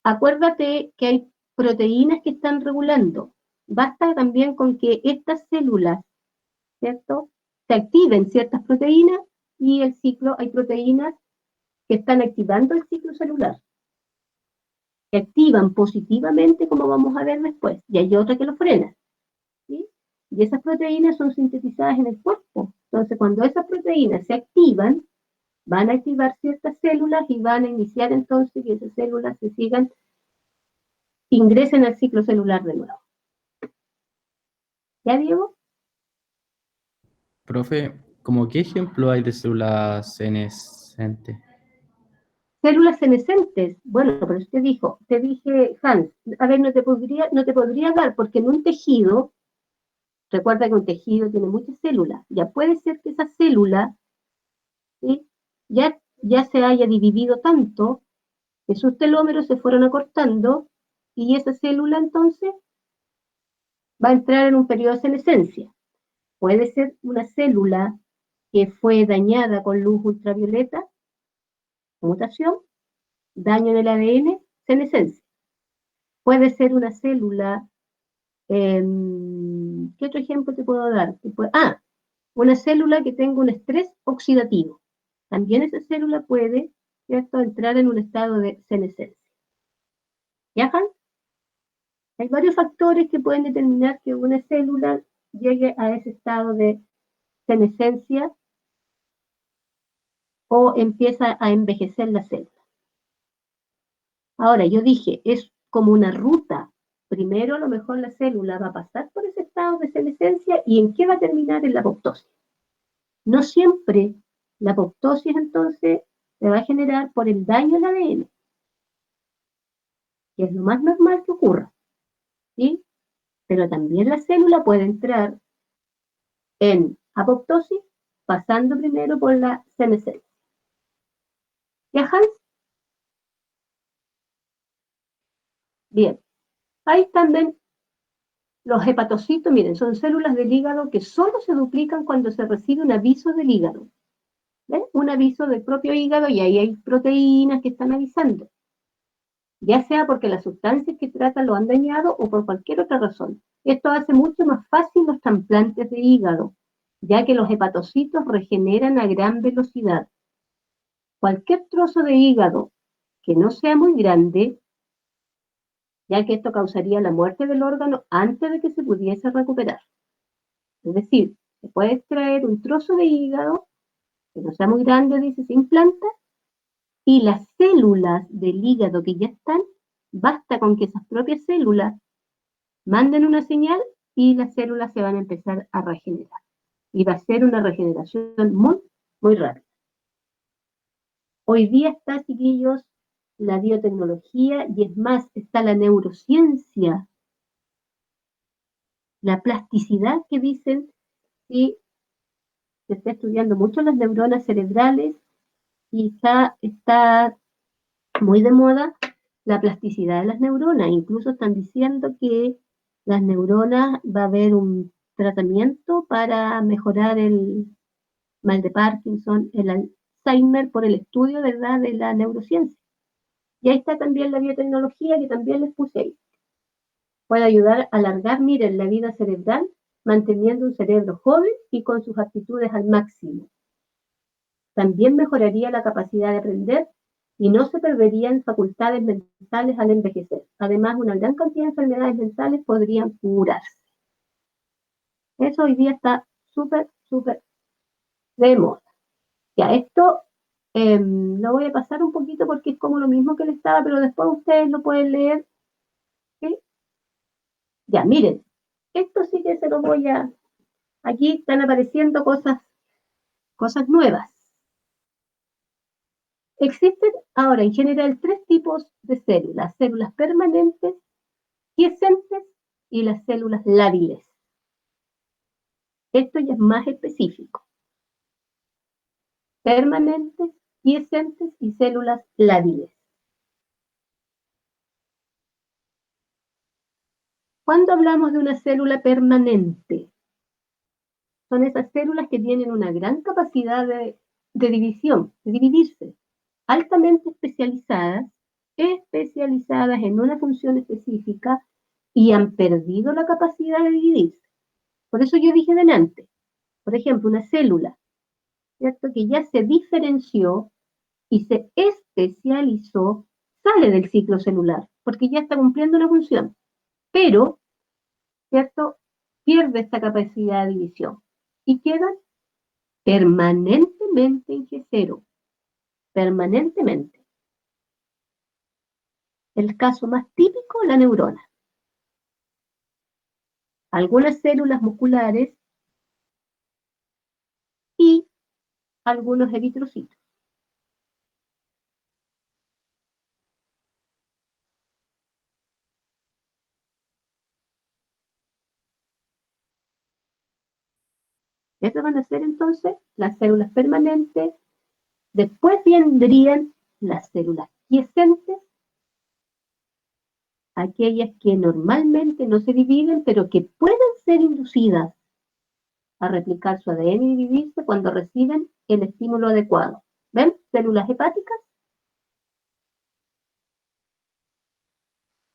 acuérdate que hay proteínas que están regulando. Basta también con que estas células, ¿cierto?, se activen ciertas proteínas y el ciclo, hay proteínas que están activando el ciclo celular, que activan positivamente, como vamos a ver después, y hay otras que lo frenan. ¿Sí? Y esas proteínas son sintetizadas en el cuerpo. Entonces, cuando esas proteínas se activan, van a activar ciertas células y van a iniciar entonces que esas células ingresen al ciclo celular de nuevo. ¿Ya, Diego? Profe, ¿cómo qué ejemplo hay de células senescentes? Células senescentes. Bueno, pero usted te dije, Hans, a ver, no te podría dar, porque en un tejido, recuerda que un tejido tiene muchas células, ya puede ser que esa célula, ¿sí?, ya se haya dividido tanto que sus telómeros se fueron acortando y esa célula entonces va a entrar en un periodo de senescencia. Puede ser una célula que fue dañada con luz ultravioleta, mutación, daño en el ADN, senescencia. Puede ser una célula, ¿qué otro ejemplo te puedo dar? Una célula que tenga un estrés oxidativo. También esa célula puede, ¿cierto?, entrar en un estado de senescencia. ¿Ya, Han? Hay varios factores que pueden determinar que una célula llegue a ese estado de senescencia o empieza a envejecer la célula. Ahora, yo dije, es como una ruta. Primero, a lo mejor la célula va a pasar por ese estado de senescencia y ¿en qué va a terminar? En la apoptosis. No siempre La apoptosis entonces se va a generar por el daño al ADN, que es lo más normal que ocurra, ¿sí? Pero también la célula puede entrar en apoptosis pasando primero por la senescencia. ¿Ya, Hans? Bien. Ahí también los hepatocitos, miren, son células del hígado que solo se duplican cuando se recibe un aviso del hígado. ¿Ven? Un aviso del propio hígado y ahí hay proteínas que están avisando. Ya sea porque las sustancias que tratan lo han dañado o por cualquier otra razón. Esto hace mucho más fácil los trasplantes de hígado, ya que los hepatocitos regeneran a gran velocidad. Cualquier trozo de hígado que no sea muy grande, ya que esto causaría la muerte del órgano antes de que se pudiese recuperar. Es decir, se puede extraer un trozo de hígado que no sea muy grande, dice, se implanta, y las células del hígado que ya están, basta con que esas propias células manden una señal y las células se van a empezar a regenerar. Y va a ser una regeneración muy, muy rápida. Hoy día está, chiquillos, la biotecnología y es más, está la neurociencia, la plasticidad que dicen que se está estudiando mucho las neuronas cerebrales y está muy de moda la plasticidad de las neuronas. Incluso están diciendo que las neuronas va a haber un tratamiento para mejorar el mal de Parkinson, el Alzheimer, por el estudio, ¿verdad?, de la neurociencia. Y ahí está también la biotecnología que también les puse ahí. Puede ayudar a alargar, miren, la vida cerebral, manteniendo un cerebro joven y con sus aptitudes al máximo. También mejoraría la capacidad de aprender y no se perderían facultades mentales al envejecer. Además, una gran cantidad de enfermedades mentales podrían curarse. Eso hoy día está súper, súper de moda. Ya, esto lo voy a pasar un poquito porque es como lo mismo que le estaba, pero después ustedes lo pueden leer. ¿Sí? Ya, miren, esto sí que se lo voy a... Aquí están apareciendo cosas nuevas. Existen ahora en general 3 tipos de células: células permanentes, quiescentes y las células lábiles. Esto ya es más específico. Permanentes, quiescentes y células lábiles. Cuando hablamos de una célula permanente, son esas células que tienen una gran capacidad de división, de dividirse, altamente especializadas en una función específica y han perdido la capacidad de dividirse. Por eso yo dije delante, por ejemplo, una célula, ¿cierto?, que ya se diferenció y se especializó, sale del ciclo celular, porque ya está cumpliendo una función, pero, ¿cierto?, pierde esta capacidad de división y quedan permanentemente en G0, permanentemente. El caso más típico, la neurona. Algunas células musculares y algunos eritrocitos. Estas van a ser entonces las células permanentes. Después vendrían las células quiescentes, aquellas que normalmente no se dividen, pero que pueden ser inducidas a replicar su ADN y dividirse cuando reciben el estímulo adecuado. ¿Ven? Células hepáticas.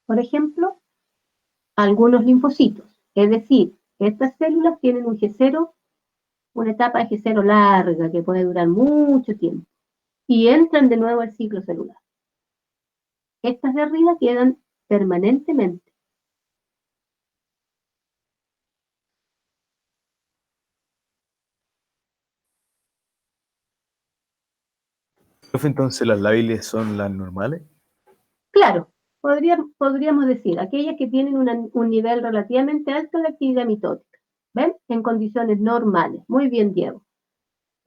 Por ejemplo, algunos linfocitos. Es decir, estas células tienen un G0, una etapa de G0 larga que puede durar mucho tiempo y entran de nuevo al ciclo celular. Estas de arriba quedan permanentemente. Profe, entonces las lábiles son las normales. Claro, podríamos decir, aquellas que tienen un nivel relativamente alto de actividad mitótica, ¿ven? En condiciones normales. Muy bien, Diego.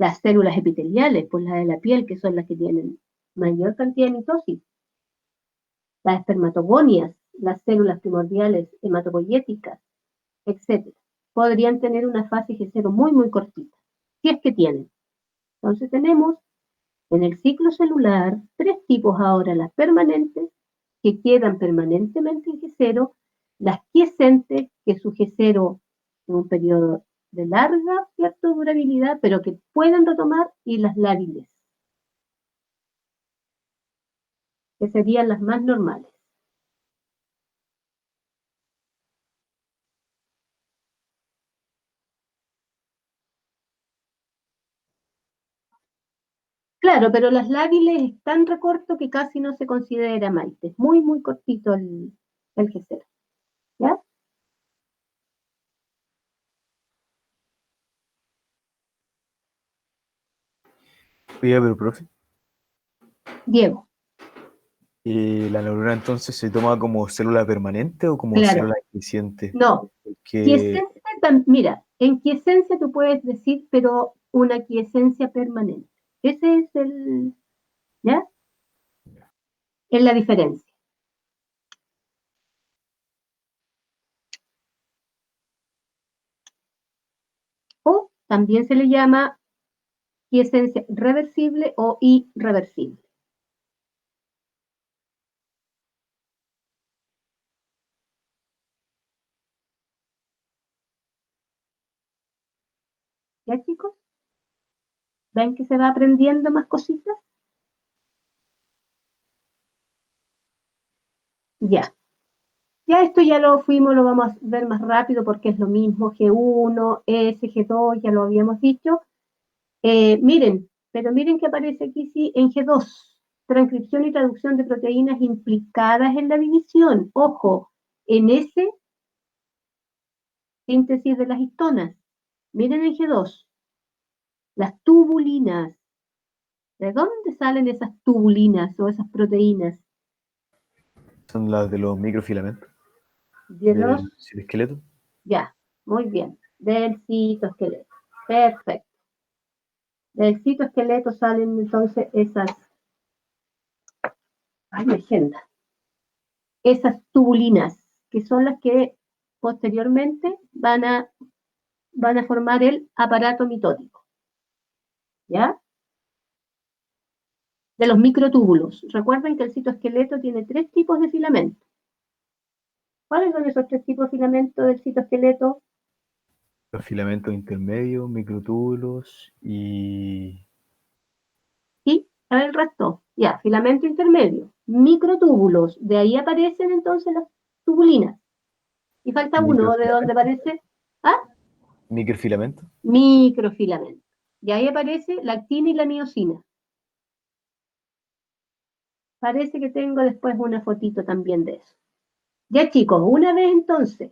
Las células epiteliales, pues las de la piel, que son las que tienen mayor cantidad de mitosis. Las espermatogonias, las células primordiales hematopoyéticas, etc. Podrían tener una fase G0 muy cortita, si es que tienen. Entonces tenemos en el ciclo celular 3 tipos ahora: las permanentes, que quedan permanentemente en G0, las quiescentes, que su G0 en un periodo de larga, ¿cierto?, durabilidad, pero que pueden retomar, y las lábiles, que serían las más normales. Claro, pero las lábiles es tan recorto que casi no se considera maite. Es muy cortito el G0. ¿Ya? Oiga, pero profe, Diego, ¿la neurona entonces se toma como célula permanente o como claro. célula quiescente? No, Porque quiesencia, mira, en quiesencia tú puedes decir, pero una quiesencia permanente. Ese es ¿ya? Es la diferencia. O también se le llama quiesencia reversible o irreversible. ¿Ya, chicos? ¿Ven que se va aprendiendo más cositas? Ya. Ya esto ya lo vamos a ver más rápido porque es lo mismo, G1, S, G2, ya lo habíamos dicho. Miren que aparece aquí sí en G2, transcripción y traducción de proteínas implicadas en la división. Ojo, en S, síntesis de las histonas. Miren en G2, las tubulinas. ¿De dónde salen esas tubulinas o esas proteínas? son las de los microfilamentos De los, del citoesqueleto. ya, muy bien, del citoesqueleto. Perfecto. Del citoesqueleto salen entonces esas tubulinas, que son las que posteriormente van a formar el aparato mitótico. ¿Ya? De los microtúbulos. Recuerden que el citoesqueleto tiene 3 tipos de filamentos. ¿Cuáles son esos 3 tipos de filamentos del citoesqueleto? Los filamentos intermedios, microtúbulos y Y a ver el resto. Ya, filamento intermedio, microtúbulos. De ahí aparecen entonces las tubulinas. Y falta uno, ¿de dónde aparece? ¿Ah? microfilamento. Microfilamento. Y ahí aparece la actina y la miosina. Parece que tengo después una fotito también de eso. Ya, chicos, una vez entonces,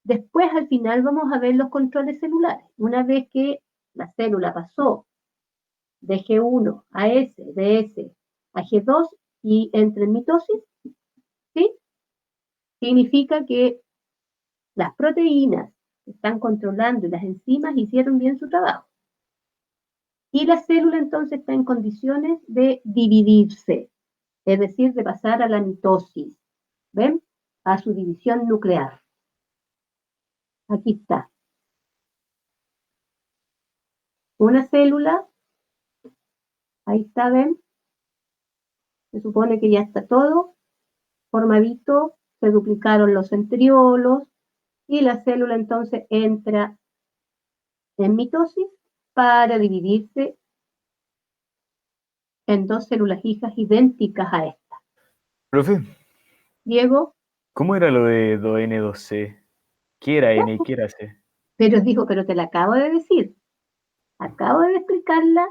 después al final vamos a ver los controles celulares. Una vez que la célula pasó de G1 a S, de S a G2 y entre en mitosis, ¿sí? Significa que las proteínas que están controlando y las enzimas hicieron bien su trabajo. Y la célula entonces está en condiciones de dividirse, es decir, de pasar a la mitosis. ¿Ven? A su división nuclear. Aquí está. Una célula, ahí está, ¿ven? Se supone que ya está todo formadito, se duplicaron los centriolos y la célula entonces entra en mitosis para dividirse en 2 células hijas idénticas a esta. Profe, Diego, ¿cómo era lo de 2N2C? ¿Qué era N y qué era C? pero te la acabo de decir. Acabo de explicarla.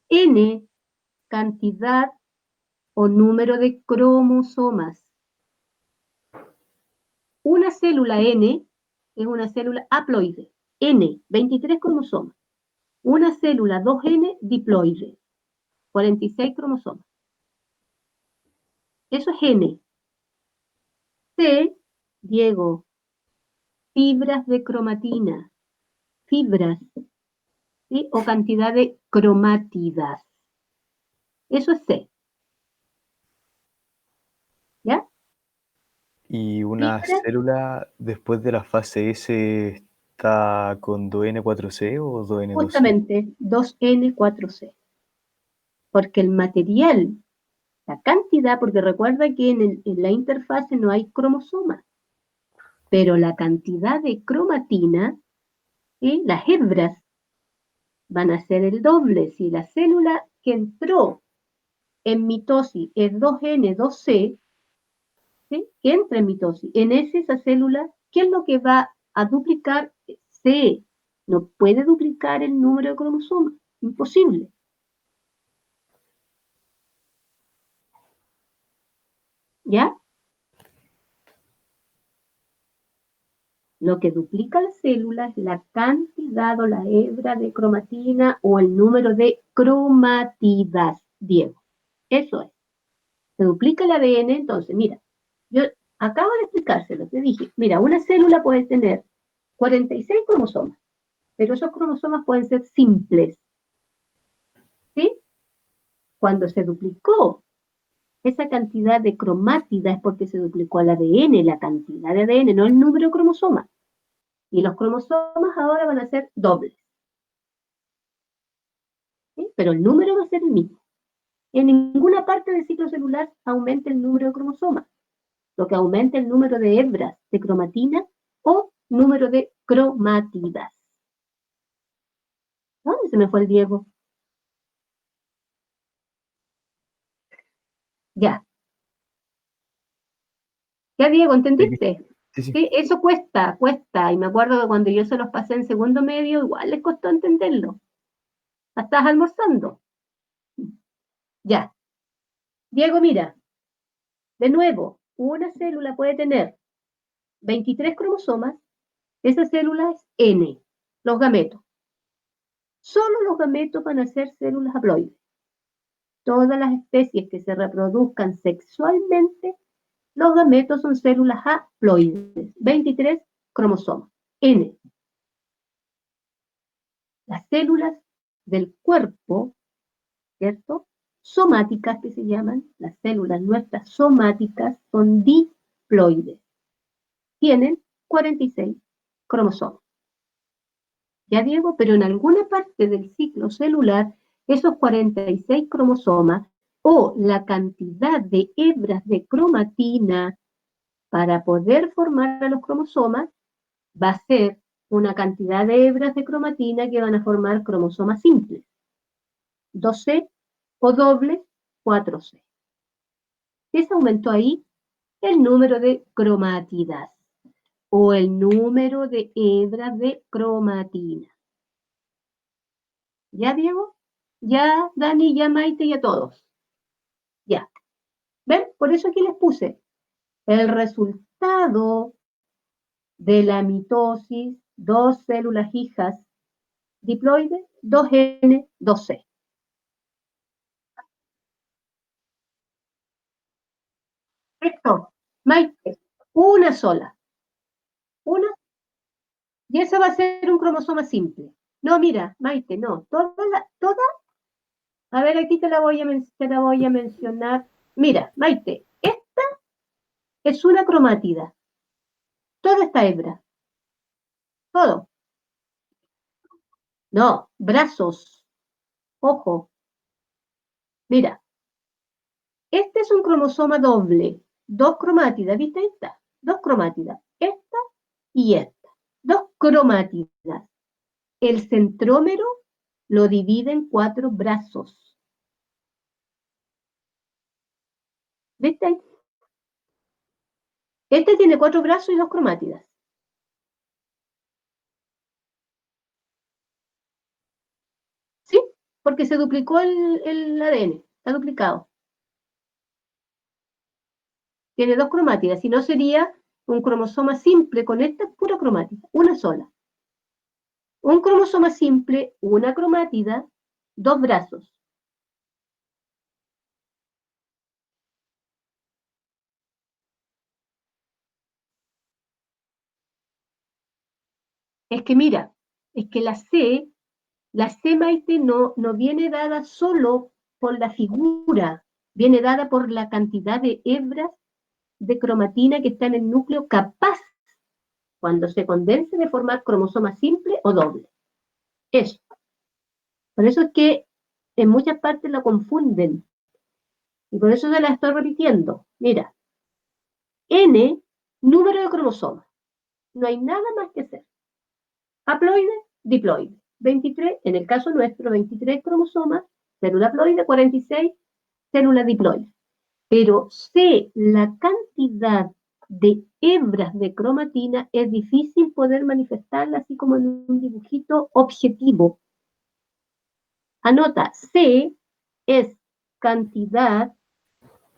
N, cantidad o número de cromosomas. Una célula N es una célula haploide. N, 23 cromosomas. Una célula 2N, diploide. 46 cromosomas. Eso es N. C, Diego, fibras de cromatina. Fibras. ¿sí? O cantidad de cromátidas. Eso es C. ¿Ya? Y una Fibra, célula después de la fase S está con 2N4C o 2N2C. justamente 2N4C. Porque el material, la cantidad, porque recuerda que en la interfase no hay cromosomas, pero la cantidad de cromatina, ¿sí? Las hebras van a ser el doble. Si la célula que entró en mitosis es 2N2C, ¿sí? Que entra en mitosis, en esa célula, ¿qué es lo que va a duplicar? C. No puede duplicar el número de cromosomas. Imposible. ¿Ya? Lo que duplica la célula es la cantidad o la hebra de cromatina o el número de cromátidas, Diego. Eso es. Se duplica el ADN, entonces, mira, yo acabo de explicárselo, te dije, mira, una célula puede tener 46 cromosomas, pero esos cromosomas pueden ser simples, ¿sí? Cuando se duplicó esa cantidad de cromátidas es porque se duplicó el ADN, la cantidad de ADN, no el número de cromosomas. Y los cromosomas ahora van a ser dobles, ¿sí? Pero el número va a ser el mismo. En ninguna parte del ciclo celular aumenta el número de cromosomas, lo que aumenta el número de hebras de cromatina o número de cromátidas. ¿Dónde se me fue el Diego? Ya. Ya, Diego, ¿entendiste? Sí, sí. Sí, eso cuesta. Y me acuerdo que cuando yo se los pasé en segundo medio, igual les costó entenderlo. ¿Estás almorzando? Ya. Diego, mira, de nuevo, una célula puede tener 23 cromosomas, esa célula es N, los gametos. Solo los gametos van a ser células haploides. Todas las especies que se reproduzcan sexualmente, los gametos son células haploides, 23 cromosomas, N. Las células del cuerpo, ¿cierto? Somáticas que se llaman, las células nuestras somáticas son diploides. Tienen 46 cromosomas. Ya Diego, pero en alguna parte del ciclo celular, esos 46 cromosomas o la cantidad de hebras de cromatina para poder formar a los cromosomas va a ser una cantidad de hebras de cromatina que van a formar cromosomas simples. 2C o doble 4C. ¿Qué se aumentó ahí? El número de cromátidas o el número de hebras de cromatina. ¿Ya, Diego? Ya, Dani, ya, Maite, ya todos. Ya. ¿Ven? Por eso aquí les puse el resultado de la mitosis, dos células hijas diploides, 2N, 2C. Esto, Maite, una sola. Una, y esa va a ser un cromosoma simple. No, mira, Maite, no. Toda, a ver, aquí te la voy a mencionar. Mira, Maite, esta es una cromátida. Toda esta hebra. Todo. No, brazos. Ojo. Mira, este es un cromosoma doble. Dos cromátidas, ¿viste esta? Dos cromátidas. Esta y esta. Dos cromátidas. El centrómero lo divide en 4 brazos. ¿Viste? Este tiene 4 brazos y 2 cromátidas. ¿Sí? Porque se duplicó el ADN. Está duplicado. Tiene 2 cromátidas. Si no sería un cromosoma simple con esta pura cromática. Una sola. Un cromosoma simple, una cromátida, 2 brazos. Es que mira, es que la C La C, Maite, no viene dada solo por la figura, viene dada por la cantidad de hebras de cromatina que está en el núcleo capaz, cuando se condense, de formar cromosoma simple o doble. Eso. Por eso es que en muchas partes lo confunden. Y por eso se la estoy repitiendo. Mira, N, número de cromosomas. No hay nada más que hacer. Haploide, diploide. 23, en el caso nuestro, 23 cromosomas, célula haploide, 46, célula diploide. Pero sé la cantidad de hebras de cromatina, es difícil poder manifestarla así como en un dibujito objetivo. Anota, C es cantidad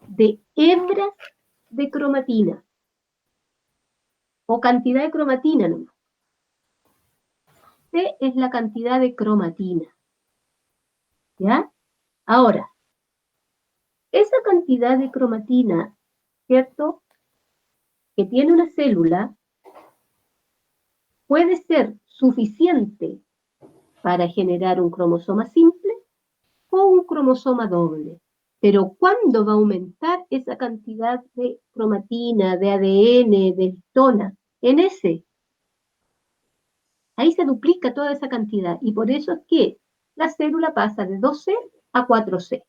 de hebras de cromatina. O cantidad de cromatina nomás. C es la cantidad de cromatina. ¿Ya? Ahora, esa cantidad de cromatina, ¿cierto?, que tiene una célula, puede ser suficiente para generar un cromosoma simple o un cromosoma doble. Pero ¿cuándo va a aumentar esa cantidad de cromatina, de ADN, de histona? En ese. Ahí se duplica toda esa cantidad. Y por eso es que la célula pasa de 2C a 4C.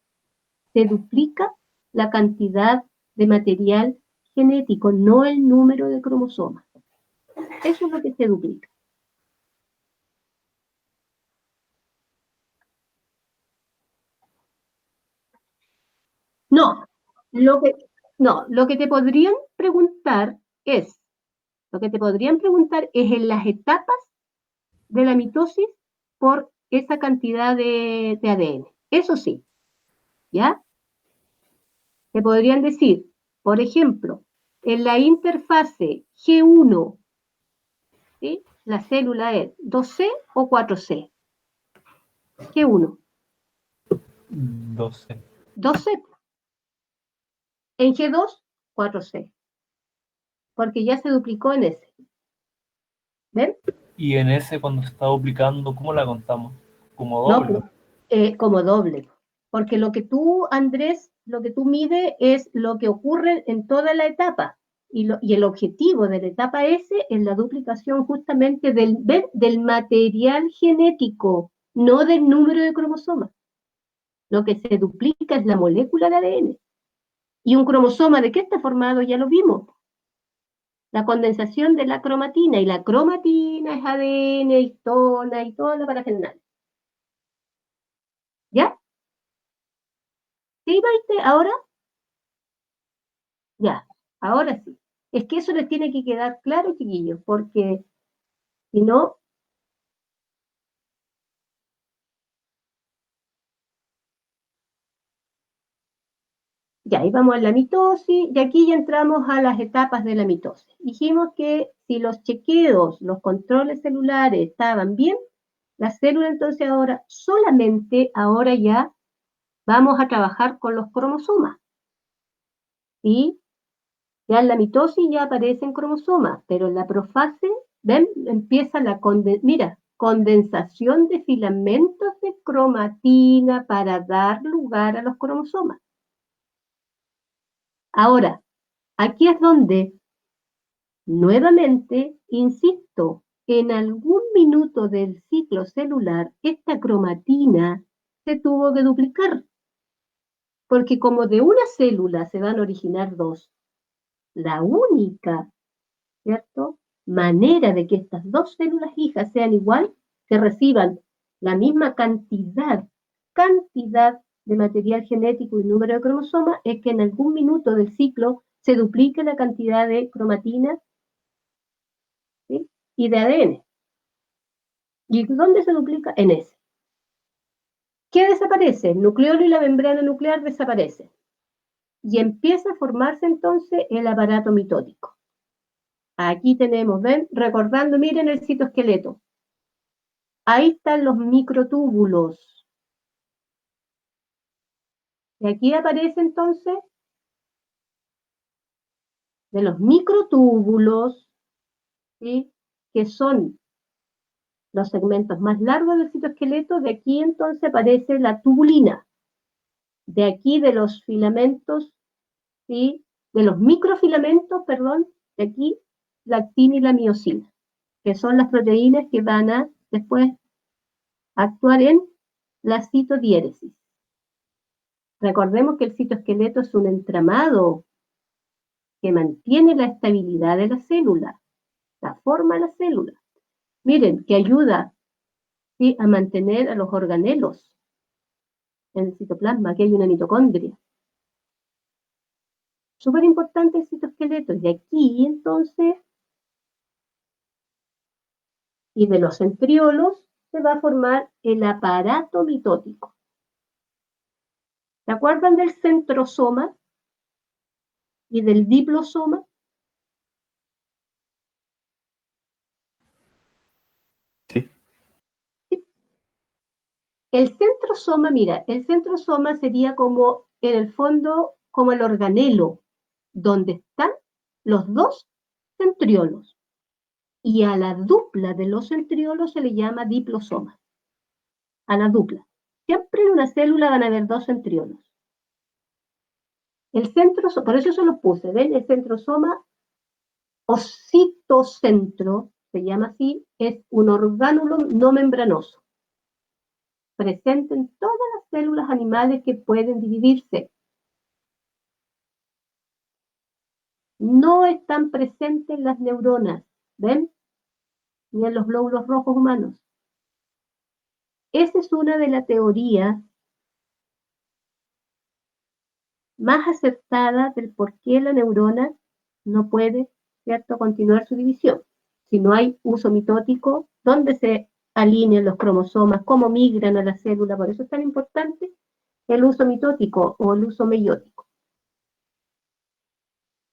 Se duplica la cantidad de material genético, no el número de cromosomas. Eso es lo que se duplica. No, lo que te podrían preguntar es, en las etapas de la mitosis por esa cantidad de ADN. Eso sí, ¿ya? Te podrían decir, por ejemplo, en la interfase G1, ¿sí?, la célula es 2C o 4C. G1. 12. 2C. En G2, 4C. Porque ya se duplicó en S. ¿Ven? Y en ese, cuando se está duplicando, ¿cómo la contamos? Como No, doble. como doble. Porque lo que tú, Andrés, lo que tú mides es lo que ocurre en toda la etapa. Y el objetivo de la etapa S es la duplicación justamente del material genético, no del número de cromosomas. Lo que se duplica es la molécula de ADN. Y un cromosoma, ¿de qué está formado? Ya lo vimos. La condensación de la cromatina. Y la cromatina es ADN, histona y toda la parafernalia. ¿Ya? ¿Sí, Maite? ¿Ahora? Ya, ahora sí. Es que eso les tiene que quedar claro, chiquillos, porque si no... Ya, ahí vamos a la mitosis, y aquí ya entramos a las etapas de la mitosis. Dijimos que si los chequeos, los controles celulares estaban bien, la célula entonces ahora ya vamos a trabajar con los cromosomas. ¿Sí? Ya en la mitosis ya aparecen cromosomas, pero en la profase, ¿ven? Empieza la condensación de filamentos de cromatina para dar lugar a los cromosomas. Ahora, aquí es donde, nuevamente, insisto, en algún minuto del ciclo celular, esta cromatina se tuvo que duplicar, porque como de una célula se van a originar dos, la única, ¿cierto?, manera de que estas dos células hijas sean igual, que reciban la misma cantidad de material genético y número de cromosomas, es que en algún minuto del ciclo se duplique la cantidad de cromatina, ¿sí?, y de ADN. ¿Y dónde se duplica? En ese. ¿Qué desaparece? El nucleolo y la membrana nuclear desaparecen. Y empieza a formarse entonces el aparato mitótico. Aquí tenemos, ¿ven? Recordando, miren el citoesqueleto. Ahí están los microtúbulos. Y aquí aparece entonces, de los microtúbulos, ¿sí?, que son los segmentos más largos del citoesqueleto. De aquí entonces aparece la tubulina. De aquí de los filamentos, ¿sí? De los microfilamentos, perdón, de aquí la actina y la miosina, que son las proteínas que van a después actuar en la citodiéresis. Recordemos que el citoesqueleto es un entramado que mantiene la estabilidad de la célula, la forma de la célula. Miren, que ayuda, ¿sí?, a mantener a los organelos en el citoplasma. Aquí hay una mitocondria. Súper importante el citoesqueleto. Y aquí, entonces, y de los centriolos, se va a formar el aparato mitótico. ¿Se acuerdan del centrosoma y del diplosoma? Sí. El centrosoma, mira, el centrosoma sería como, en el fondo, como el organelo, donde están los dos centriolos. Y a la dupla de los centriolos se le llama diplosoma. A la dupla. Siempre en una célula van a haber dos centriolos. El centrosoma, por eso se los puse, ¿ven? El centrosoma o citocentro, se llama así, es un orgánulo no membranoso, presente en todas las células animales que pueden dividirse. No están presentes las neuronas, ¿ven? Ni en los glóbulos rojos humanos. Esa es una de las teorías más acertadas del por qué la neurona no puede, ¿cierto?, continuar su división. Si no hay uso mitótico, ¿dónde se alinean los cromosomas? ¿Cómo migran a la célula? Por eso es tan importante el uso mitótico o el uso meiótico.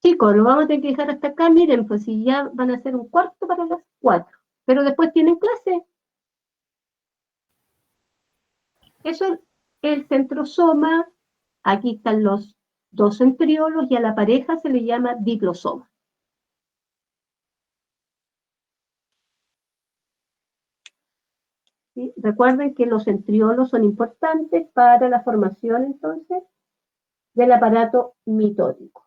Chicos, lo vamos a tener que dejar hasta acá. Miren, pues si ya van a ser 1/4 para las 4. Pero después tienen clase. Eso es el centrosoma. Aquí están los dos centriolos y a la pareja se le llama diplosoma. ¿Sí? Recuerden que los centriolos son importantes para la formación, entonces, del aparato mitótico.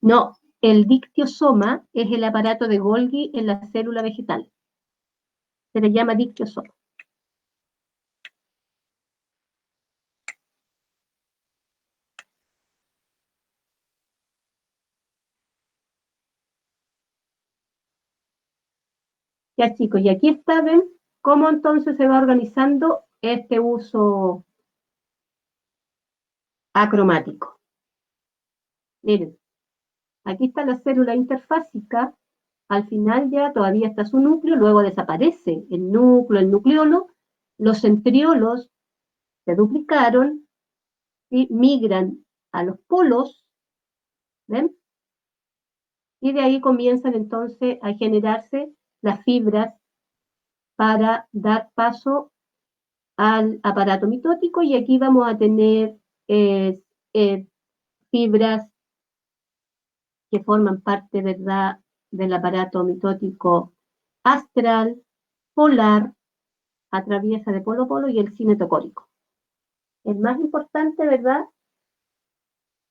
No, el dictiosoma es el aparato de Golgi en la célula vegetal. Se le llama dictiosoma. Ya, chicos, y aquí está, ven cómo entonces se va organizando este uso acromático. Miren, aquí está la célula interfásica, al final ya todavía está su núcleo, luego desaparece el núcleo, el nucleolo, los centriolos se duplicaron y migran a los polos, ¿ven? Y de ahí comienzan entonces a generarse las fibras para dar paso al aparato mitótico, y aquí vamos a tener fibras que forman parte, ¿verdad?, del aparato mitótico astral, polar, atraviesa de polo a polo, y el cinetocórico. El más importante, ¿verdad?,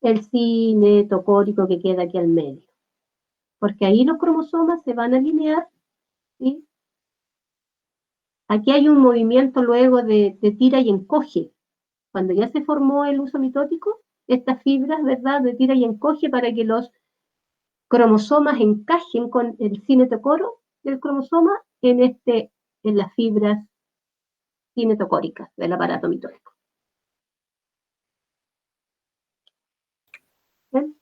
el cinetocórico que queda aquí al medio. Porque ahí los cromosomas se van a alinear, ¿sí? Aquí hay un movimiento luego de tira y encoge. Cuando ya se formó el uso mitótico, estas fibras, ¿verdad?, de tira y encoge para que los cromosomas encajen con el cinetocoro del cromosoma en las fibras cinetocóricas del aparato mitótico. ¿Ven?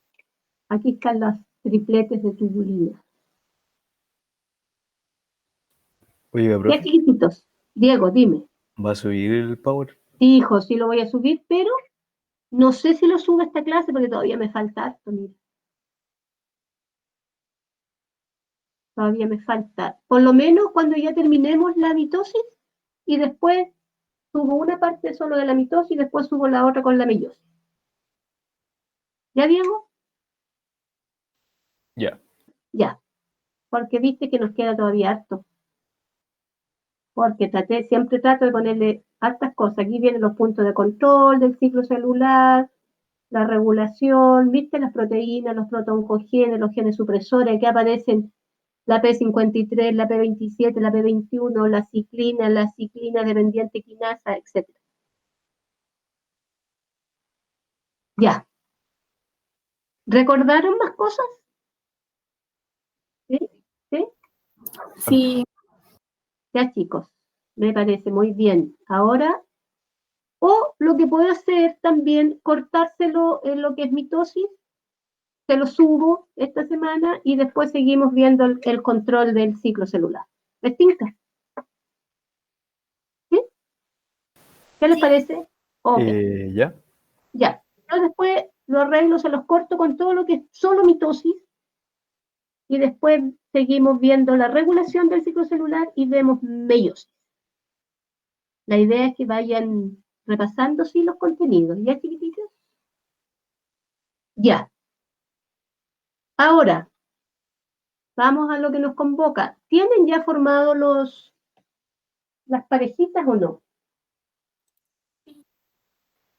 Aquí están las tripletes de tubulina. Oiga, Ya, profe, chiquititos. Diego, dime. ¿va a subir el power? Sí, hijo, sí lo voy a subir, pero no sé si lo subo a esta clase porque todavía me falta harto, mira. Todavía me falta. Por lo menos cuando ya terminemos la mitosis y después subo una parte solo de la mitosis y después subo la otra con la meiosis. ¿Ya, Diego? Ya. Ya. Porque viste que nos queda todavía harto. Porque siempre trato de ponerle hartas cosas. Aquí vienen los puntos de control del ciclo celular, la regulación, viste las proteínas, los protoncogenes, los genes supresores, que aparecen la P53, la P27, la P21, la ciclina dependiente quinasa, etc. Ya. ¿Recordaron más cosas? ¿Sí? ¿Sí? Sí, Ya, chicos, me parece muy bien. Ahora, o lo que puedo hacer también, cortárselo en lo que es mitosis, se lo subo esta semana y después seguimos viendo el control del ciclo celular. ¿Les tinca? ¿Sí? ¿Qué les parece? Ok, ¿Ya? ya. Yo después lo arreglo, se los corto con todo lo que es solo mitosis y después seguimos viendo la regulación del ciclo celular y vemos meiosis. La idea es que vayan repasando, sí, los contenidos. ¿Ya, chiquititos? Ya. Ahora, vamos a lo que nos convoca. ¿Tienen ya formados las parejitas o no?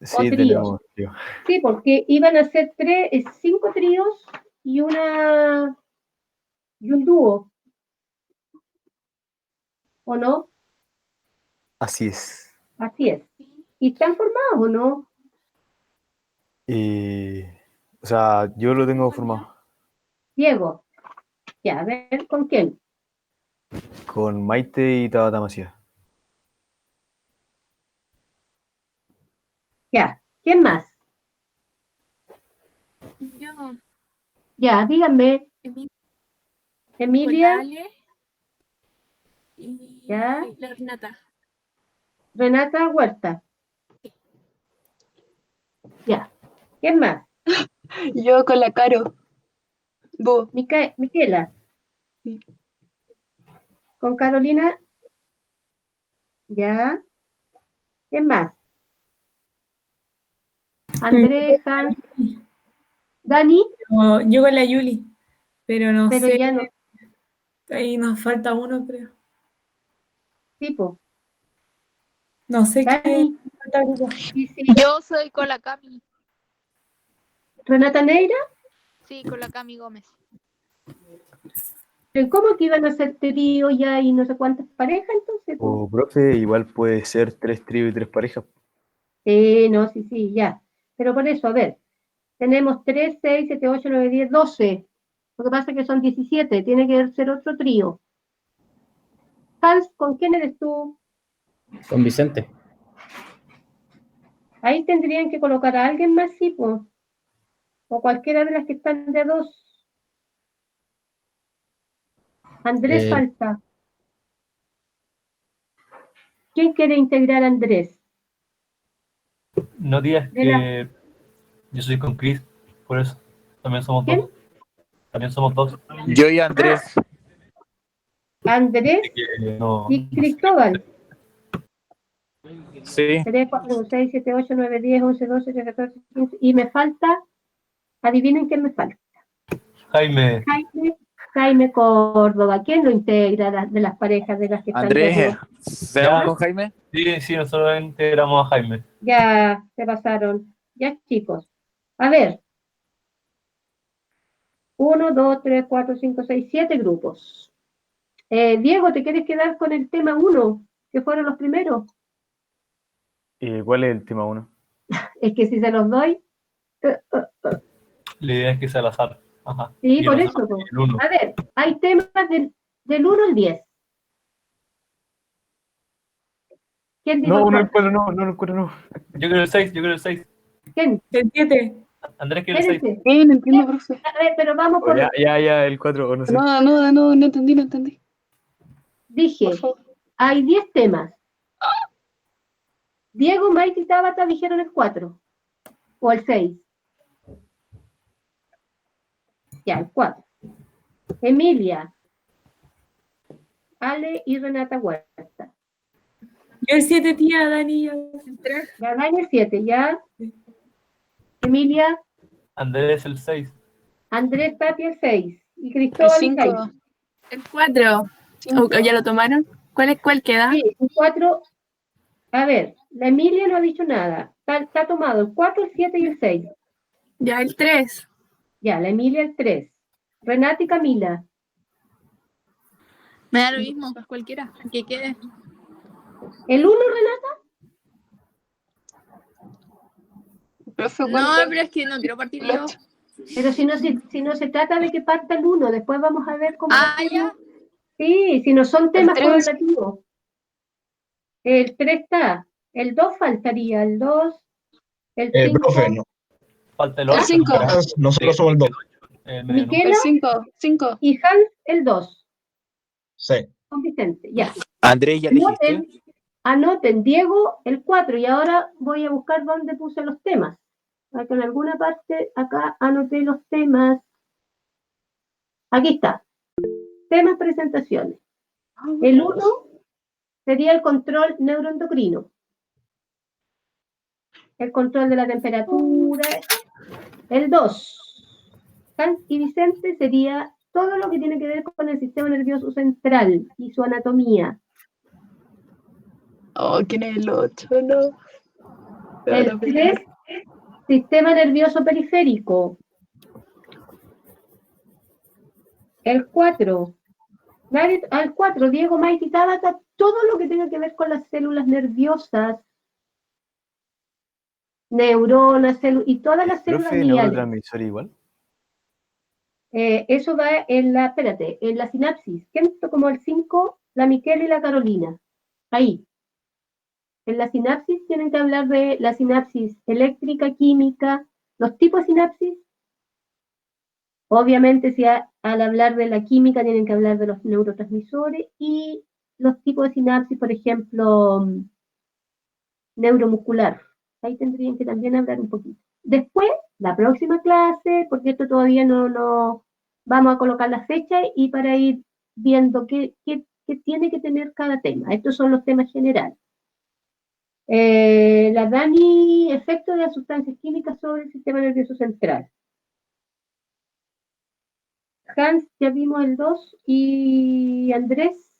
Sí, tríos. tenemos, tío. Sí, porque iban a ser 5 tríos y un dúo. ¿O no? Así es. Así es. ¿Y están formados o no? O sea, yo lo tengo formado Diego. Ya, a ver, ¿con quién? con Maite y Tabata Macías. Ya. ¿Quién más? yo, Ya, díganme. Emilia, Emilia, Ale y ya. la Renata. Renata Huerta. Ya. ¿Quién más? Yo con la Caro. Vos. Miquela. Sí. Con Carolina. Ya. ¿Quién más? Andreja. Dani, Yo con la Yuli, pero no pero sé, ya no. ahí nos falta uno, creo. Tipo. No sé qué Dani. falta grupo. Sí, sí. Yo soy con la Cami. Renata Neira. Sí, con la Cami Gómez. ¿Cómo que iban a ser trío ya y no sé cuántas parejas entonces? O profe, igual puede ser 3 tríos y 3 parejas. No, sí, ya. Pero por eso, a ver, tenemos 3, 6, 7, 8, 9, 10, 12. Lo que pasa es que son 17, tiene que ser otro trío. Hans, ¿con quién eres tú? Con Vicente. Ahí tendrían que colocar a alguien más, sí, pues. O cualquiera de las que están de 2. Andrés falta. ¿Quién quiere integrar a Andrés? No digas De la- que yo soy con Chris, por eso. También somos ¿Quién? dos. También somos dos. Yo y Andrés. Andrés No, y Cristóbal. Sí. 3, 4, 6, 7, 8, 9, 10, 11, 12, 13, 14, 15. Y me falta, adivinen quién me falta. Jaime, Jaime Córdoba. ¿Quién lo integra de las parejas de las que están de Andrés, dos? ¿seamos Ya. con Jaime? sí, nosotros integramos a Jaime. Ya se pasaron. Ya, chicos. A ver. 1, 2, 3, 4, 5, 6, 7 grupos. Diego, ¿te quieres quedar con el tema 1, que fueron los primeros? ¿Cuál es el tema 1? Es que si se los doy, La idea es que sea al azar. Ajá. sí, Y por nosotros eso. el uno. A ver, hay temas del 1 al 10. ¿Quién dijo No, el no el 4? 4, no el 4, no. Yo creo el 6, yo creo el 6. ¿Quién? El 7. Andrés quiere el 6. Espérense. No entiendo, profe. A ver, pero vamos por... Ya, el 4, o no sé. No entendí. Dije, Por favor. hay 10 temas. Diego, Maite y Tabata dijeron el 4. O el 6. Ya, el 4. Emilia, Ale y Renata Huerta. Yo el 7, tía, Dani. Ya, Dani el 7, ya. Emilia, Andrés el 6. Andrés Tapia el 6. Y El Cristóbal el 6. 5. El 4. ¿O ya lo tomaron? ¿Cuál queda? Sí, el 4. A ver, la Emilia no ha dicho nada. Está tomado el 4, el 7 y el 6. Ya el 3. Ya, la Emilia el 3. Renata y Camila. Me da lo mismo, cualquiera, que quede. ¿El 1, Renata? Profe, No, ¿cuánto? pero es que no quiero partir El yo. 8. Pero si no se trata de que parta el 1, después vamos a ver cómo... Ah, ya. Sí, si no son temas 3. correlativos. El 3 está. El 2 faltaría. El 2, el 5. Profe, no, Falta el El 8. 5. nosotros somos el 2. Miquela El 5. 5. y Hans el 2. Sí. Con Vicente, ya. Andrés, ¿ya elegiste? Anoten, Diego el 4. Y ahora voy a buscar dónde puse los temas. Para que en alguna parte acá anoté los temas. Aquí está. Temas presentaciones. El 1 sería el control neuroendocrino. El control de la temperatura. El 2, Hans y Vicente, sería todo lo que tiene que ver con el sistema nervioso central y su anatomía. Oh, ¿quién es el 8? No. El 3, sistema nervioso periférico. El 4, al 4, Diego, Maite y Tabata, todo lo que tenga que ver con las células nerviosas, neuronas, y todas las células ¿Profe, gliales. neurotransmisor igual? Eso va en la sinapsis. ¿Quién como el 5? La Miquela y la Carolina. Ahí. En la sinapsis tienen que hablar de la sinapsis eléctrica, química, los tipos de sinapsis. Obviamente, si al hablar de la química tienen que hablar de los neurotransmisores y los tipos de sinapsis, por ejemplo, neuromuscular. Ahí tendrían que también hablar un poquito. Después, la próxima clase, porque esto todavía no vamos a colocar la fecha y para ir viendo qué tiene que tener cada tema. Estos son los temas generales. La Dani, efecto de las sustancias químicas sobre el sistema nervioso central. Hans, ya vimos el 2, y Andrés,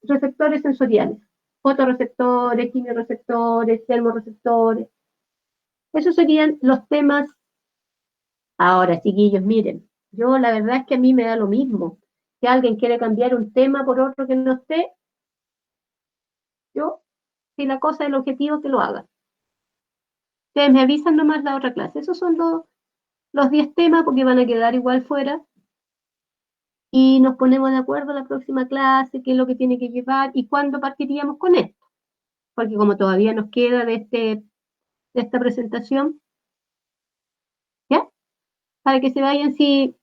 receptores sensoriales, fotorreceptores, quimioreceptores, termorreceptores. Esos serían los temas. Ahora, chiquillos, miren, yo la verdad es que a mí me da lo mismo. Si alguien quiere cambiar un tema por otro que no esté, yo, si la cosa es el objetivo, que lo haga. Ustedes me avisan nomás la otra clase. Esos son los 10 temas, porque van a quedar igual fuera. Y nos ponemos de acuerdo la próxima clase, qué es lo que tiene que llevar y cuándo partiríamos con esto. Porque como todavía nos queda de esta presentación, ¿ya? Para que se vayan,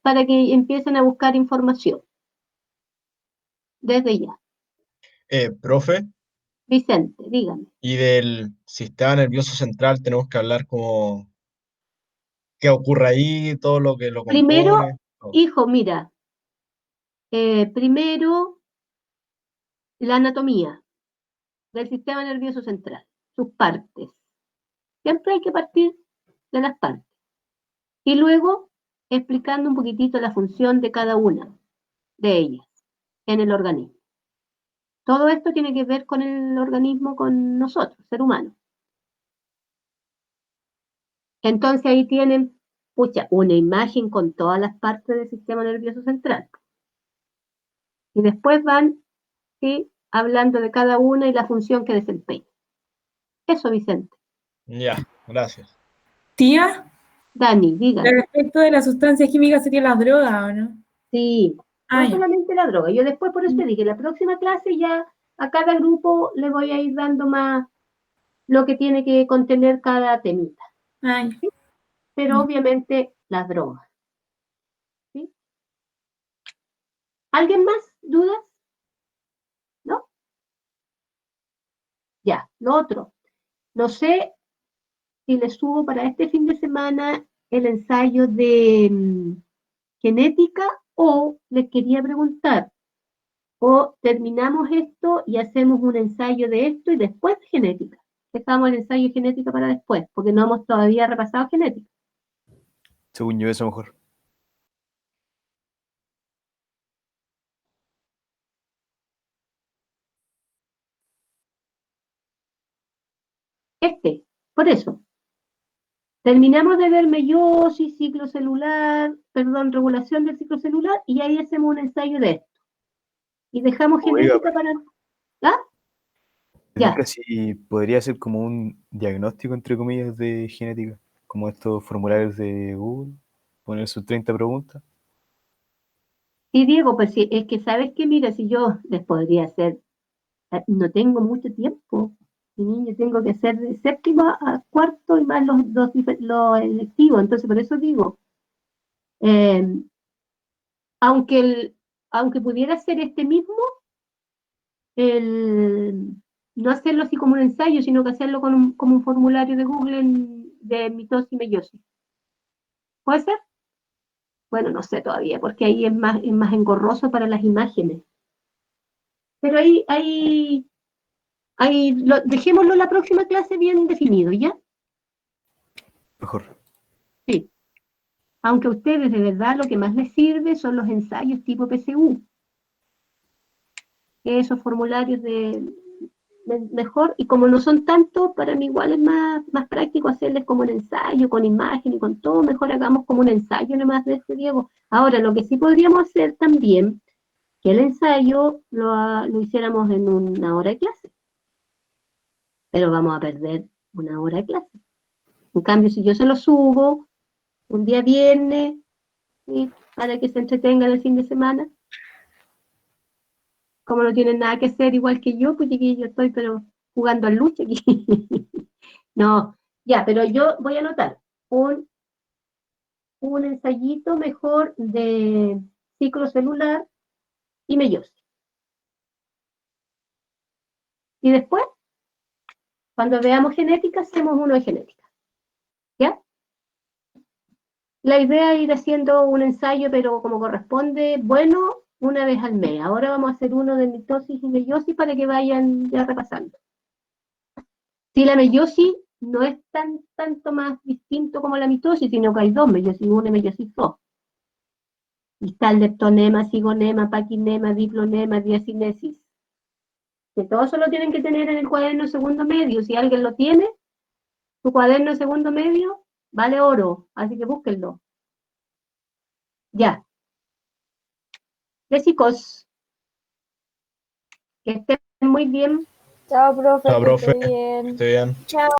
para que empiecen a buscar información. Desde ya. Profe, Vicente, dígame. y del sistema nervioso central tenemos que hablar como qué ocurre ahí, todo lo que lo compone. Primero, todo. hijo, mira. Primero, la anatomía del sistema nervioso central, sus partes. Siempre hay que partir de las partes. Y luego, explicando un poquitito la función de cada una de ellas en el organismo. Todo esto tiene que ver con el organismo, con nosotros, ser humano. Entonces ahí tienen, una imagen con todas las partes del sistema nervioso central. Y después van, ¿sí?, hablando de cada una y la función que desempeña. Eso, Vicente. Ya, gracias. Tía, Dani, dígame. respecto de las sustancias químicas serían las drogas, ¿o no? Sí, Ah, no ya. solamente la droga. Yo después, por eso te dije, la próxima clase ya a cada grupo le voy a ir dando más lo que tiene que contener cada temita. Ah, ya. Pero obviamente las drogas. ¿Sí? ¿Alguien más? ¿Dudas? ¿No? Ya, lo otro. No sé si les subo para este fin de semana el ensayo de genética, o les quería preguntar, o terminamos esto y hacemos un ensayo de esto y después genética. Dejamos el ensayo de genética para después, porque no hemos todavía repasado genética. Según yo, eso mejor. Por eso. Terminamos de ver meiosis, ciclo celular, perdón, regulación del ciclo celular, y ahí hacemos un ensayo de esto. Y dejamos Oiga, genética para... ¿Ah? Ya. Casi podría ser como un diagnóstico, entre comillas, de genética, como estos formularios de Google, poner sus 30 preguntas. Sí, Diego, pues sí, es que sabes que, mira, si yo les podría hacer, no tengo mucho tiempo, mi niño, tengo que hacer de séptimo a cuarto y más los electivos, entonces por eso digo, eh, aunque pudiera ser este mismo, no hacerlo así como un ensayo, sino que hacerlo como un formulario de Google de mitosis y meiosis. ¿Puede ser? Bueno, no sé todavía, porque ahí es más engorroso para las imágenes. Pero dejémoslo la próxima clase bien definido, ¿ya? Mejor. Sí. Aunque a ustedes de verdad lo que más les sirve son los ensayos tipo PSU. Esos formularios mejor, y como no son tantos, para mí igual es más práctico hacerles como un ensayo, con imagen y con todo, mejor hagamos como un ensayo nomás de este, Diego. Ahora, lo que sí podríamos hacer también, que el ensayo lo hiciéramos en una hora de clase, pero vamos a perder una hora de clase. En cambio, si yo se lo subo un día viernes, ¿sí? Para que se entretengan el fin de semana, como no tienen nada que hacer igual que yo, pues aquí yo estoy pero jugando al lucha aquí. No, ya, pero yo voy a anotar un ensayito mejor de ciclo celular y meiosis. Y después, cuando veamos genética, hacemos uno de genética. ¿Ya? La idea es ir haciendo un ensayo, pero como corresponde, bueno, una vez al mes. Ahora vamos a hacer uno de mitosis y meiosis para que vayan ya repasando. Si la meiosis no es tanto más distinto como la mitosis, sino que hay dos, meiosis 1 y meiosis 2. Y está el leptonema, cigonema, paquinema, diplonema, diacinesis. Que todo eso lo tienen que tener en el cuaderno segundo medio. Si alguien lo tiene, su cuaderno de segundo medio vale oro, así que búsquenlo. Ya. Chicos, que estén muy bien. Chao, profe. Chao, Que profe. esté bien. Que esté bien. Chao.